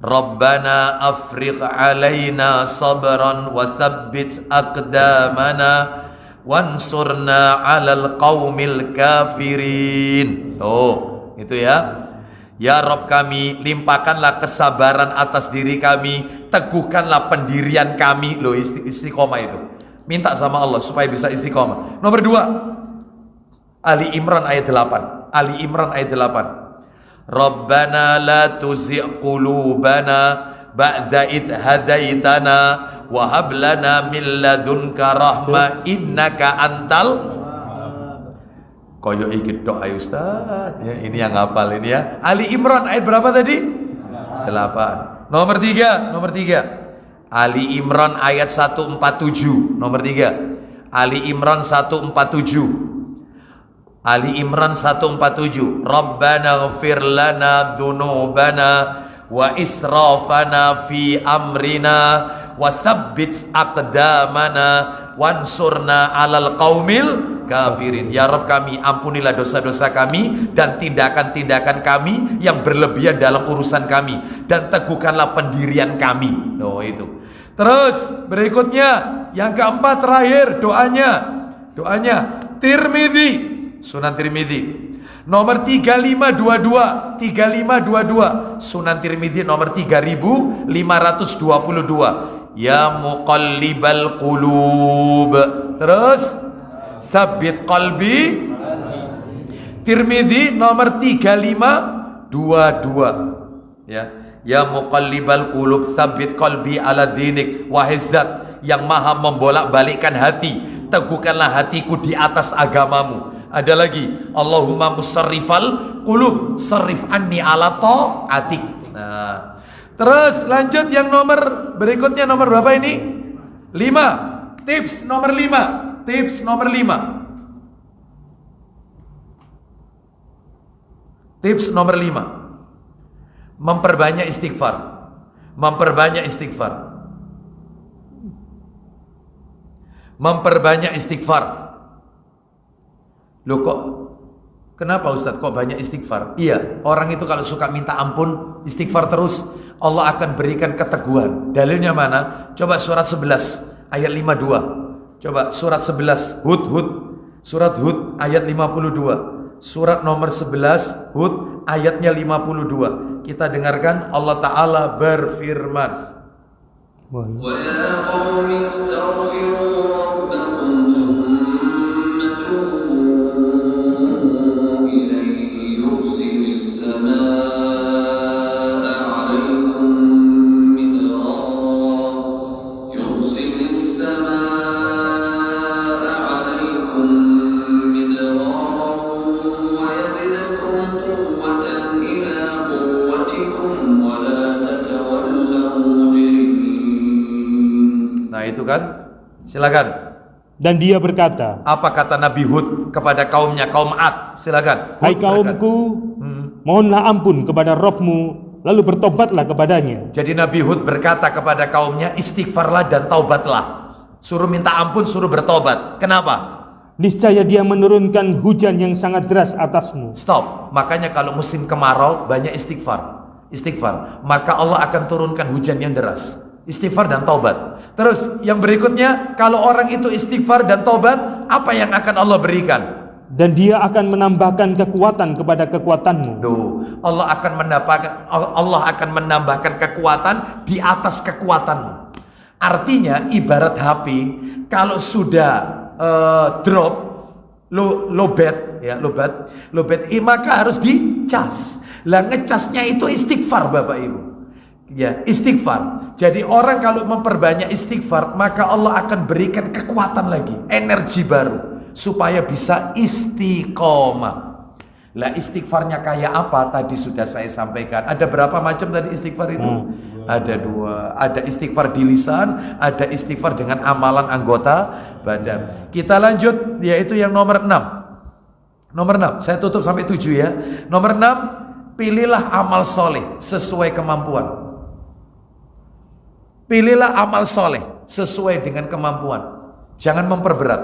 Rabbana afriq alaina sabran wa tsabbit aqdamana wansurna 'alal qaumil kafirin. Oh, itu ya. Ya Rabb kami, limpahkanlah kesabaran atas diri kami, teguhkanlah pendirian kami. Loh, istiqomah itu. Minta sama Allah supaya bisa istiqomah. Nomor 2, Ali Imran ayat 8. Ali Imran ayat 8. Rabbana la tuzigh qulubana ba'da id hadaitana wa hab lana min ladunka rahmah innaka antal. Koyo iki tok ayo Ustaz. Ya, ini yang hafal ini ya. Ali Imran ayat berapa tadi? 8. Nomor 3. Ali Imran ayat 147. Nomor 3. Ali Imran 147. Ali Imran 147. Rabbana ighfir lana dzunubana wa israfana fi amrina wa tsabbit aqdamana wansurna 'alal qaumil kafirin. Ya Rabb kami, ampunilah dosa-dosa kami dan tindakan-tindakan kami yang berlebihan dalam urusan kami, dan teguhkanlah pendirian kami. Oh itu. Terus berikutnya yang keempat terakhir doanya Tirmidzi, Sunan Tirmidzi nomor 3522, Sunan Tirmidzi nomor 3522. Ya muqallibal qulub, terus sabbit qalbi, Tirmidzi nomor 3522. Ya muqallibal qulub tsabbit qalbi ala dinik, wahai zat yang maha membolak-balikkan hati, teguhkanlah hatiku di atas agamamu. Ada lagi, Allahumma musarrifal qulub sarrif anni ala ta'atik. Nah, terus lanjut yang nomor berikutnya, nomor berapa ini? 5. Tips nomor 5. Tips nomor 5. Tips nomor 5. Memperbanyak istighfar. Memperbanyak istighfar. Memperbanyak istighfar. Loh kok, kenapa Ustadz kok banyak istighfar? Iya, orang itu kalau suka minta ampun, istighfar terus, Allah akan berikan keteguhan. Dalilnya mana? Coba surat 11 ayat 52. Coba surat 11 Hud. Surat Hud ayat 52. Surat nomor 11 Hud ayatnya 52. Kita dengarkan Allah Ta'ala berfirman. وَيَا قَوْمِ اسْتَغْفِرُوا رَبَّكُمْ ثُمَّ تُوبُوا إِلَيْهِ يُرْسِلِ السَّمَاءَ عَلَيْكُمْ مِدْرَارًا وَيَزِدْكُمْ قُوَّةً إِلَى قُوَّتِكُمْ وَلَا تَتَوَلَّوْا مُجْرِمِينَ. Nah itu kan, silakan. Dan dia berkata, Apa kata Nabi Hud kepada kaumnya, kaum Ad? Silakan. Hud hai kaumku, mohonlah ampun kepada Rabbmu, lalu bertobatlah kepadanya. Jadi Nabi Hud berkata kepada kaumnya, istighfarlah dan taubatlah. Suruh minta ampun, suruh bertobat. Kenapa? Niscaya dia menurunkan hujan yang sangat deras atasmu. Stop. Makanya kalau musim kemarau banyak istighfar. Istighfar. Maka Allah akan turunkan hujan yang deras. Istighfar dan taubat. Terus yang berikutnya, kalau orang itu istighfar dan taubat, apa yang akan Allah berikan? Dan dia akan menambahkan kekuatan kepada kekuatanmu. Allah akan menambahkan kekuatan di atas kekuatanmu. Artinya ibarat HP, kalau sudah drop, lowbat, maka harus dicas. Lah ngecasnya itu istighfar, Bapak Ibu. Ya, istighfar. Jadi orang kalau memperbanyak istighfar, maka Allah akan berikan kekuatan lagi, energi baru, supaya bisa istiqomah. Lah istighfarnya kayak apa? Tadi sudah saya sampaikan. Ada berapa macam tadi istighfar itu? Ada 2. Ada istighfar di lisan, ada istighfar dengan amalan anggota badan. Kita lanjut, yaitu yang nomor 6. Nomor 6, saya tutup sampai 7 ya. Nomor 6, pilihlah amal soleh sesuai kemampuan. Pilihlah amal soleh sesuai dengan kemampuan. Jangan memperberat.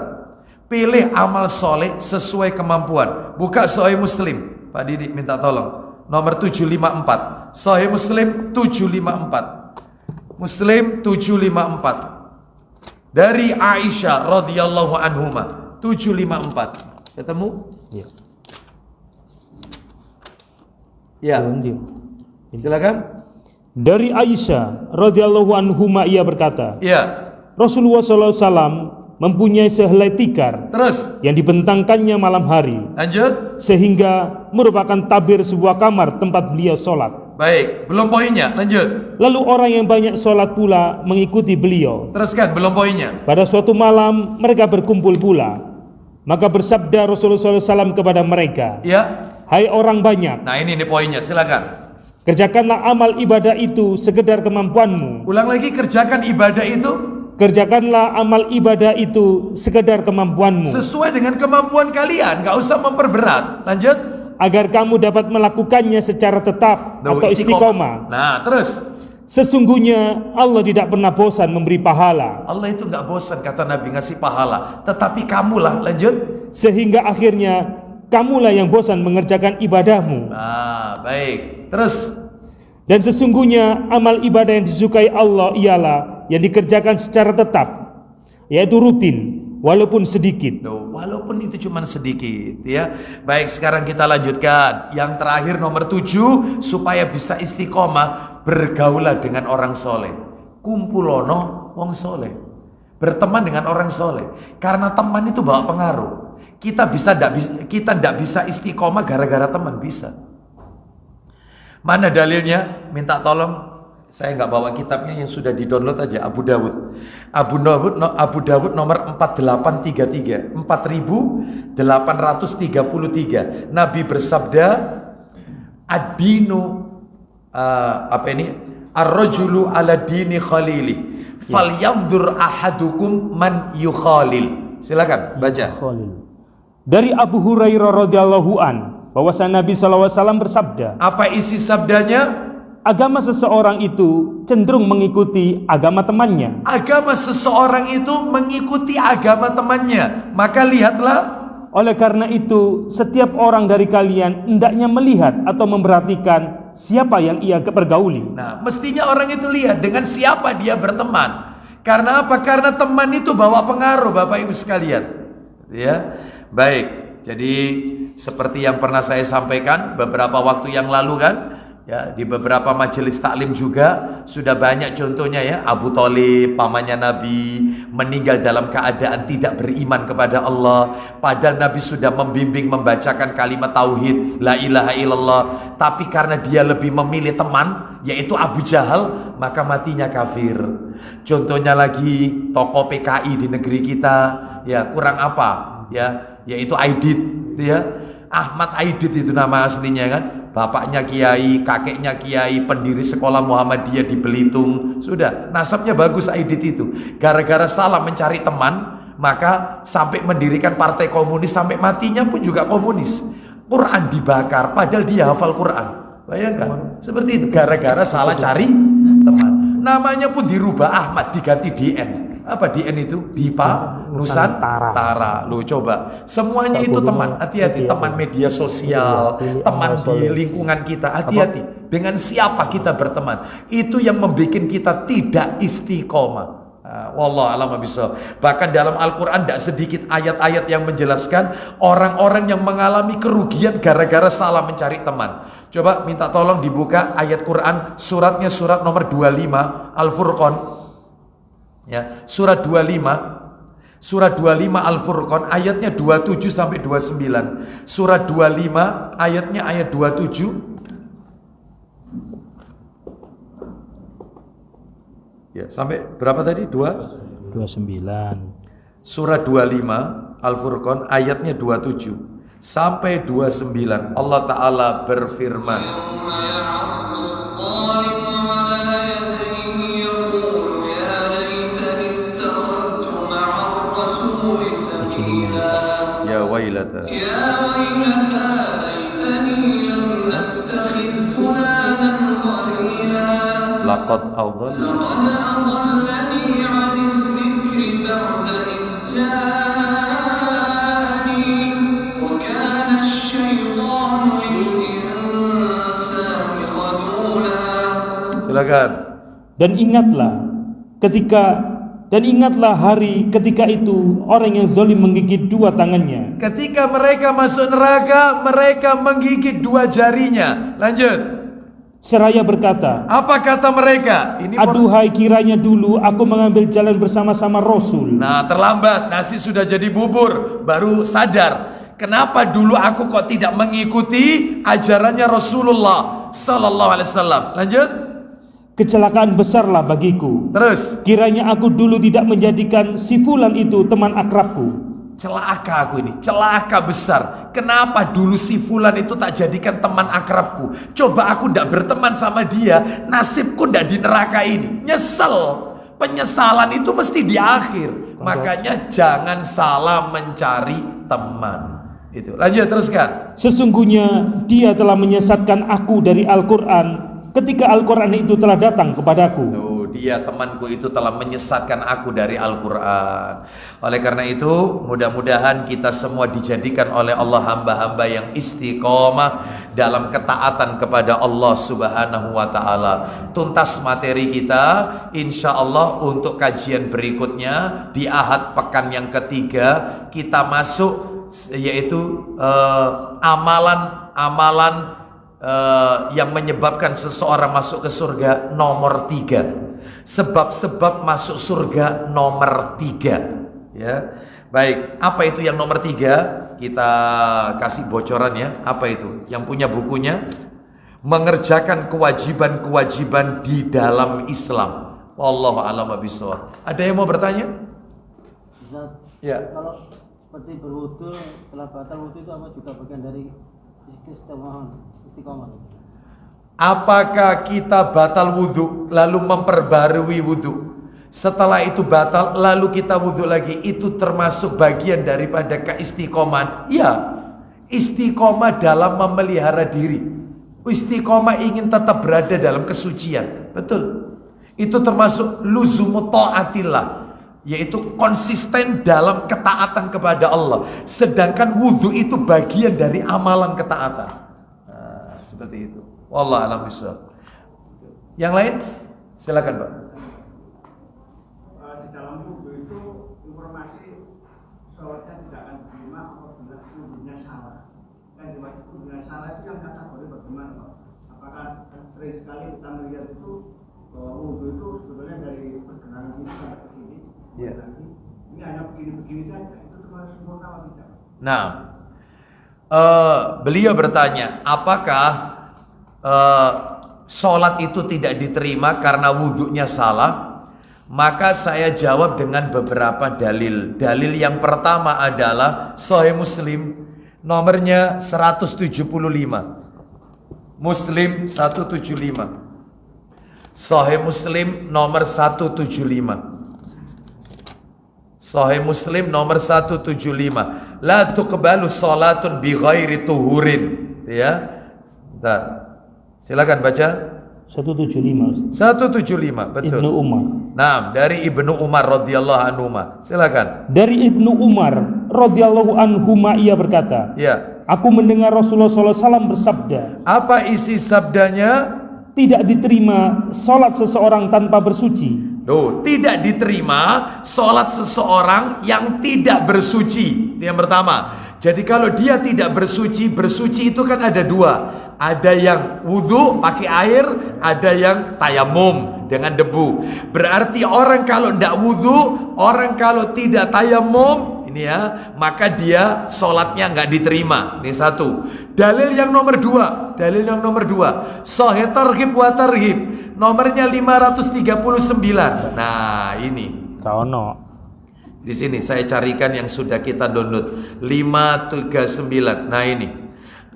Pilih amal soleh sesuai kemampuan. Buka Sahih Muslim. Pak Didik minta tolong. Nomor 754. Sahih Muslim 754. Muslim 754. Dari Aisyah radhiyallahu anhuma. 754. Ketemu? Ya. Ya. Silakan. Dari Aisyah radhiyallahu anhuma ia berkata, Ya. Rasulullah SAW mempunyai sehelai tikar Terus. yang dibentangkannya malam hari, Lanjut. sehingga merupakan tabir sebuah kamar tempat beliau sholat. Baik. Belum poinnya. Lanjut. Lalu orang yang banyak sholat pula mengikuti beliau. Teruskan. Belum poinnya. Pada suatu malam mereka berkumpul pula. Maka bersabda Rasulullah SAW kepada mereka, Ya. hai orang banyak, Nah ini poinnya. Silakan. kerjakanlah amal ibadah itu sekedar kemampuanmu. Ulang lagi, kerjakan ibadah itu Kerjakanlah amal ibadah itu sekedar kemampuanmu, sesuai dengan kemampuan kalian, nggak usah memperberat. Lanjut. agar kamu dapat melakukannya secara tetap atau istiqomah. Nah, terus. Sesungguhnya Allah tidak pernah bosan memberi pahala. Allah itu nggak bosan, kata Nabi, ngasih pahala. Tetapi kamulah, lanjut. Sehingga akhirnya kamulah yang bosan mengerjakan ibadahmu. Nah, baik. Terus. Dan sesungguhnya amal ibadah yang disukai Allah ialah yang dikerjakan secara tetap, yaitu rutin, walaupun sedikit. Walaupun itu cuma sedikit, ya. Baik, sekarang kita lanjutkan. Yang terakhir nomor 7, supaya bisa istiqomah, bergaulah dengan orang soleh. Kumpulono wong soleh. Berteman dengan orang soleh. Karena teman itu bawa pengaruh. Kita tidak bisa istiqomah gara-gara teman, bisa. Mana dalilnya? Minta tolong. Saya nggak bawa kitabnya, yang sudah di-download aja. Abu Dawud nomor 4833, 4833. Nabi bersabda, ad-dinu ar-rajulu ala dini khalili, falyandur ahadukum man yukhalil. Silakan baca. Dari Abu Hurairah radhiyallahu an, bahwasanya Nabi SAW bersabda, apa isi sabdanya? agama seseorang itu cenderung mengikuti agama temannya. Agama seseorang itu mengikuti agama temannya. Maka lihatlah, oleh karena itu setiap orang dari kalian hendaknya melihat atau memperhatikan siapa yang ia pergauli. Nah, mestinya orang itu lihat dengan siapa dia berteman. Karena apa? Karena teman itu bawa pengaruh, Bapak Ibu sekalian. Ya, baik. Jadi seperti yang pernah saya sampaikan beberapa waktu yang lalu kan, ya, di beberapa majelis taklim juga sudah banyak contohnya ya. Abu Thalib, pamannya Nabi, meninggal dalam keadaan tidak beriman kepada Allah. Padahal Nabi sudah membimbing membacakan kalimat tauhid, la ilaha illallah. Tapi karena dia lebih memilih teman, yaitu Abu Jahal, maka matinya kafir. Contohnya lagi tokoh PKI di negeri kita, ya kurang apa, ya, yaitu Aidit, ya. Ahmad Aidit itu nama aslinya kan. Bapaknya kiai, kakeknya kiai, pendiri sekolah Muhammadiyah di Belitung. Sudah, nasabnya bagus Aidit itu. Gara-gara salah mencari teman, maka sampai mendirikan partai komunis, sampai matinya pun juga komunis. Quran dibakar, padahal dia hafal Quran. Bayangkan, seperti itu. Gara-gara salah cari teman. Namanya pun dirubah Ahmad, diganti DN. Apa DN itu? Dipa Nusantara. Loh coba, semuanya itu teman. Hati-hati, teman media sosial, teman di lingkungan kita. Hati-hati dengan siapa kita berteman. Itu yang membuat kita tidak istiqomah. Wallah alam bisa. Bahkan dalam Al-Quran tidak sedikit ayat-ayat yang menjelaskan orang-orang yang mengalami kerugian gara-gara salah mencari teman. Coba minta tolong dibuka ayat Quran, suratnya surat nomor 25 Al-Furqan. Ya, surat 25 Al-Furqan ayatnya 27 sampai 29. Surat 25 ayatnya ayat 27. Ya, sampai berapa tadi? 29. Surat 25 Al-Furqan ayatnya 27 sampai 29. Allah Ta'ala berfirman, ya wailata laitani lam attakhidh fulanan khalila laqad adallani 'anil dhikri ba'da idh ja'ani wa kana asy-syaitanu lil insani khadula. Silakan. Dan ingatlah hari ketika itu orang yang zalim menggigit dua tangannya. Ketika mereka masuk neraka, mereka menggigit dua jarinya. Lanjut. Seraya berkata, apa kata mereka? aduhai kiranya dulu aku mengambil jalan bersama-sama Rasul. Nah, terlambat, nasi sudah jadi bubur, baru sadar. Kenapa dulu aku kok tidak mengikuti ajarannya Rasulullah Sallallahu Alaihi Wasallam? Lanjut. Kecelakaan besarlah bagiku. Terus, kiranya aku dulu tidak menjadikan si fulan itu teman akrabku. celaka aku ini, celaka besar. Kenapa dulu si fulan itu tak jadikan teman akrabku? Coba aku tidak berteman sama dia, nasibku tidak di neraka ini. Nyesel. Penyesalan itu mesti di akhir. Makanya jangan salah mencari teman. Itu. Lanjut, teruskan. Sesungguhnya dia telah menyesatkan aku dari Al-Quran ketika Al-Quran itu telah datang kepadaku. Dia temanku itu telah menyesatkan aku dari Al-Quran. Oleh karena itu, mudah-mudahan kita semua dijadikan oleh Allah hamba-hamba yang istiqomah dalam ketaatan kepada Allah Subhanahu wa Ta'ala. Tuntas materi kita, insya Allah untuk kajian berikutnya di Ahad pekan yang ketiga kita masuk, yaitu amalan-amalan yang menyebabkan seseorang masuk ke surga nomor 3. Sebab-sebab masuk surga nomor 3. Ya, baik. Apa itu yang nomor 3? Kita kasih bocoran ya. Apa itu? Yang punya bukunya, mengerjakan kewajiban-kewajiban di dalam Islam. Wallahu a'lam bishawab. Ada yang mau bertanya? Ustaz, Ya. kalau seperti berwudu setelah batal wudu itu apa juga bagian dari istiqomah? Apakah kita batal wudhu lalu memperbarui wudhu? Setelah itu batal lalu kita wudhu lagi, itu termasuk bagian daripada keistiqomahan. Ya, istiqomah dalam memelihara diri. Istiqomah ingin tetap berada dalam kesucian. Betul. Itu termasuk luzumu ta'atillah, yaitu konsisten dalam ketaatan kepada Allah. Sedangkan wudhu itu bagian dari amalan ketaatan. Nah, seperti itu. Wallahu a'lam bishawab. Yang lain? Silakan, Pak. Di dalam wudhu itu informasi sholatnya tidak akan diterima apabila wudhunya salah. Dan diwajib wudhunya salah itu yang kategori bagaimana, Pak? Apakah sering sekali kita melihat itu bahwa wudhu itu sebetulnya dari pergelangan ini sampai ke sini, Iya. ini hanya begini-begini saja, itu termasuk sempurna atau tidak? Nah, beliau bertanya, apakah sholat itu tidak diterima karena wudhunya salah? Maka saya jawab dengan beberapa dalil. Dalil yang pertama adalah Sahih Muslim nomornya 175. Muslim 175. Sahih Muslim nomor 175. Sahih Muslim nomor 175. La tuqbalu salatun bi ghairi tuhurin. Ya. Bentar. Silakan baca. 175. 175, betul. Ibnu Umar. Nah, dari Ibnu Umar radhiyallahu anhu. Silakan. Dari Ibnu Umar radhiyallahu anhu ia berkata, Ya. aku mendengar Rasulullah SAW bersabda, Apa isi sabdanya? tidak diterima salat seseorang tanpa bersuci. Tuh, tidak diterima sholat seseorang yang tidak bersuci. Itu yang pertama. Jadi kalau dia tidak bersuci, bersuci itu kan ada dua. Ada yang wudhu pakai air, ada yang tayamum dengan debu. Berarti orang kalau tidak wudhu, orang kalau tidak tayamum, ini ya, maka dia sholatnya nggak diterima. Ini satu. Dalil yang nomor dua. Dalil yang nomor dua. Sahih Targhib wa Tarhib. Nomornya 539. Nah ini. Kaono. Di sini saya carikan yang sudah kita download. 539. Nah ini.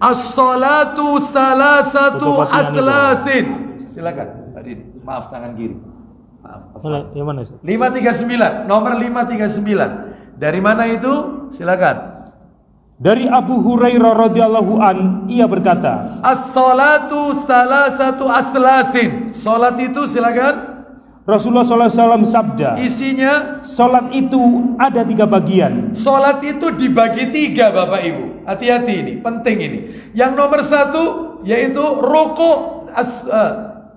As-salatu salasatu aslasin. Silakan Pak Didi. Maaf tangan kiri. Maaf. Yang mana? 539. Nomor 539. Dari mana itu? Silakan. Dari Abu Hurairah radhiyallahu an, ia berkata, As-salatu salasatu aslasin. Salat itu silakan. Rasulullah SAW sabda, Isinya, salat itu ada 3 bagian. salat itu dibagi 3 Bapak Ibu. Hati-hati ini, penting ini. Yang nomor 1 yaitu ruku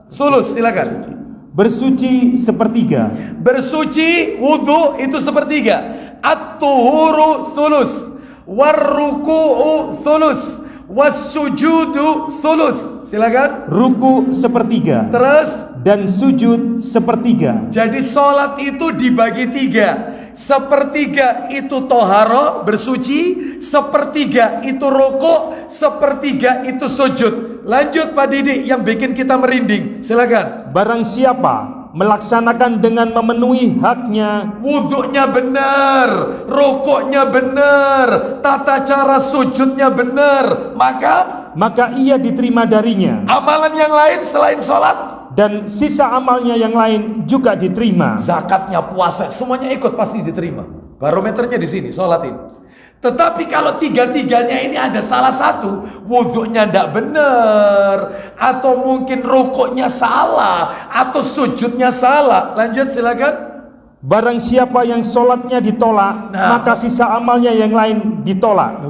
sulus, silakan. Bersuci sepertiga, Bersuci wudhu itu sepertiga. At-tuhuru sulus, warruku'u sulus, wassujudu sulus. Silakan. ruku sepertiga, Terus, dan sujud sepertiga. jadi sholat itu dibagi 3. Sepertiga itu toharo, bersuci. Sepertiga itu rukuk. Sepertiga itu sujud. Lanjut Pak Didi, yang bikin kita merinding. Silakan. Barang siapa melaksanakan dengan memenuhi haknya, Wudhunya benar, rukuknya benar, tata cara sujudnya benar, maka ia diterima darinya, amalan yang lain selain sholat, dan sisa amalnya yang lain juga diterima. zakatnya, puasa, semuanya ikut pasti diterima. Barometernya di sini, sholat ini. Tetapi kalau 3-tiganya ini ada salah satu, wudhunya tidak benar, atau mungkin rukuknya salah, atau sujudnya salah. Lanjut silakan. Barang siapa yang sholatnya ditolak, Nah. maka sisa amalnya yang lain ditolak.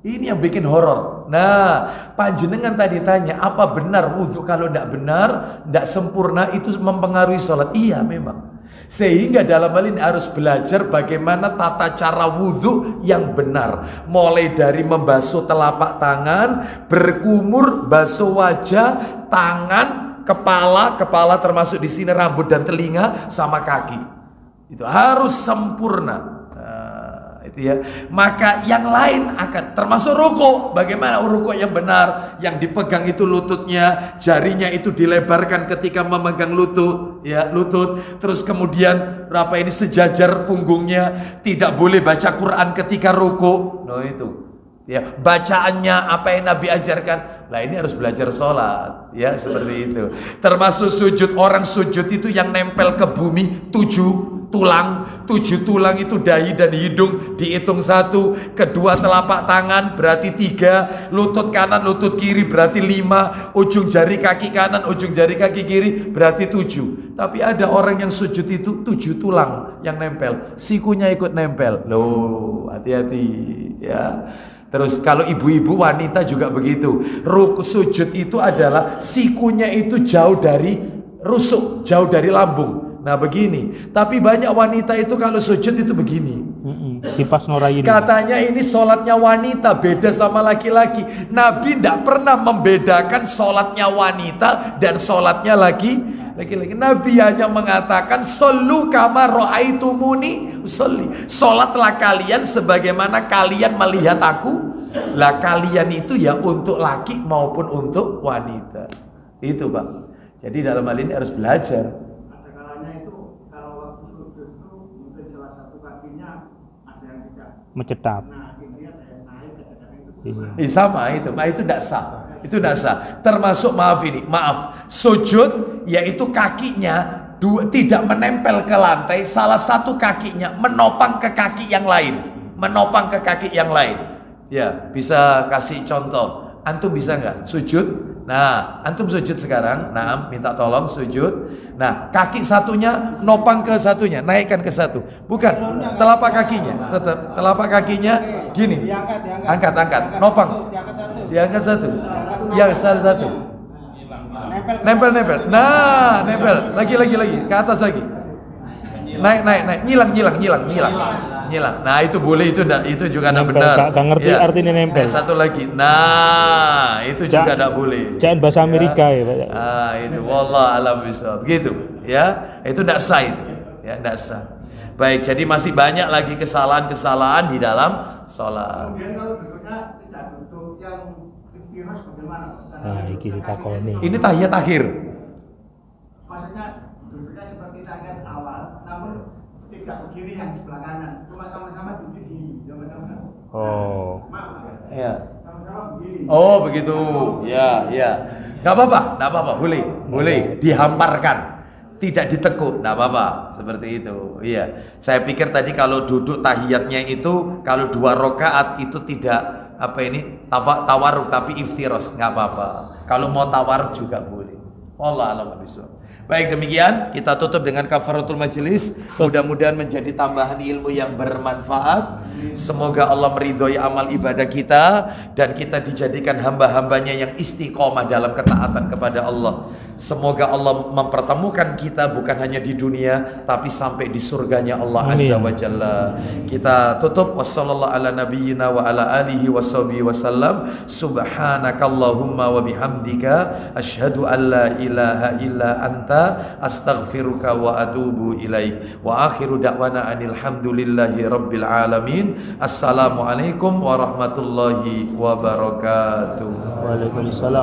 Ini yang bikin horor. Nah, panjenengan tadi tanya, apa benar wudhu kalau tidak benar, tidak sempurna itu mempengaruhi sholat? Iya memang. Sehingga dalam hal ini harus belajar bagaimana tata cara wudhu yang benar. Mulai dari membasuh telapak tangan, berkumur, basuh wajah, tangan, kepala termasuk di sini rambut dan telinga, sama kaki. Itu harus sempurna. Itu ya. Maka yang lain akan termasuk ruku. Bagaimana ruku yang benar? Yang dipegang itu lututnya, jarinya itu dilebarkan ketika memegang lutut, ya, lutut. Terus kemudian berapa ini sejajar punggungnya, tidak boleh baca Quran ketika ruku. No itu. Ya, bacaannya apa yang Nabi ajarkan. Lah ini harus belajar sholat, ya, seperti itu. Termasuk sujud, orang sujud itu yang nempel ke bumi 7 tulang itu dahi dan hidung dihitung 1, kedua telapak tangan berarti 3, lutut kanan lutut kiri berarti 5, ujung jari kaki kanan ujung jari kaki kiri berarti 7. Tapi ada orang yang sujud itu 7 tulang yang nempel, sikunya ikut nempel. Loh, hati-hati ya. Terus kalau ibu-ibu wanita juga begitu. Sujud itu adalah sikunya itu jauh dari rusuk, jauh dari lambung. Nah begini. Tapi banyak wanita itu kalau sujud itu begini. Kipas noraini. Katanya ini sholatnya wanita beda sama laki-laki. Nabi tidak pernah membedakan sholatnya wanita dan sholatnya laki-laki. Nabi hanya mengatakan sallu kama ra'aitumuni usolli. Sholatlah kalian sebagaimana kalian melihat aku. Lah kalian itu ya untuk laki maupun untuk wanita. Itu Pak. Jadi dalam hal ini harus belajar. Ada kalanya itu kalau waktu sujud itu mungkin salah satu kakinya ada yang tidak. Mencetak. Nah, akhirnya naik kadang-kadang itu. Sama itu, itu tidak sah. Itu tidak sah. Termasuk maaf, sujud yaitu kakinya tidak menempel ke lantai, salah satu kakinya menopang ke kaki yang lain, menopang ke kaki yang lain. Ya, bisa kasih contoh. Antum bisa nggak sujud? Nah, antum sujud sekarang. Nah, minta tolong sujud. Nah, kaki satunya nopang ke satunya, naikkan ke satu. Bukan, telapak kakinya, tetap telapak kakinya gini. Angkat, nopang. Diangkat satu. Yang salah satu. Nempel. Nah, nempel. Lagi. Ke atas lagi. Naik. Nyilang. Nah, itu boleh, itu juga tidak benar. Gak ngerti ya. artinya nempel. Satu lagi. Nah, itu juga tidak boleh. Jangan bahasa Amerika ya, Pak. Ah, itu wallah alam bisawab. Gitu, ya. Itu tidak sah itu. Ya, tidak sah. Baik, jadi masih banyak lagi kesalahan-kesalahan di dalam sholat. Kemudian kalau duduknya tidak duduk yang iftiras bagaimana? Nah, ini ditakoni. Ini tahiyat akhir. Maksudnya duduknya seperti tahiyat awal, namun tidak begini yang sebelah kanan, cuma sama-sama duduk di zaman-zaman. Oh. Maaf, Ya. sama-sama begini. Oh, begitu. Ya. Enggak apa-apa, boleh dihamparkan. Tidak ditekuk, enggak apa-apa. Seperti itu. Iya. Saya pikir tadi kalau duduk tahiyatnya itu kalau 2 rakaat itu tidak tawarruk tapi iftiras, enggak apa-apa. Kalau mau tawarruk juga boleh. Wallahu a'lam bishawab. Baik, demikian kita tutup dengan kafaratul majelis. Mudah-mudahan menjadi tambahan ilmu yang bermanfaat. Semoga Allah meridhoi amal ibadah kita dan kita dijadikan hamba-hambanya yang istiqomah dalam ketaatan kepada Allah. Semoga Allah mempertemukan kita bukan hanya di dunia tapi sampai di surganya Allah Azza wa Jalla. Kita tutup wassallallahu ala nabiyyina wa ala alihi washabihi wasallam. Subhanakallahumma wa bihamdika asyhadu an la ilaha illa anta astaghfiruka wa atubu ilaik. Wa akhiru da'wana anil hamdulillahi rabbil alamin. Assalamualaikum warahmatullahi wabarakatuh. Waalaikumsalam.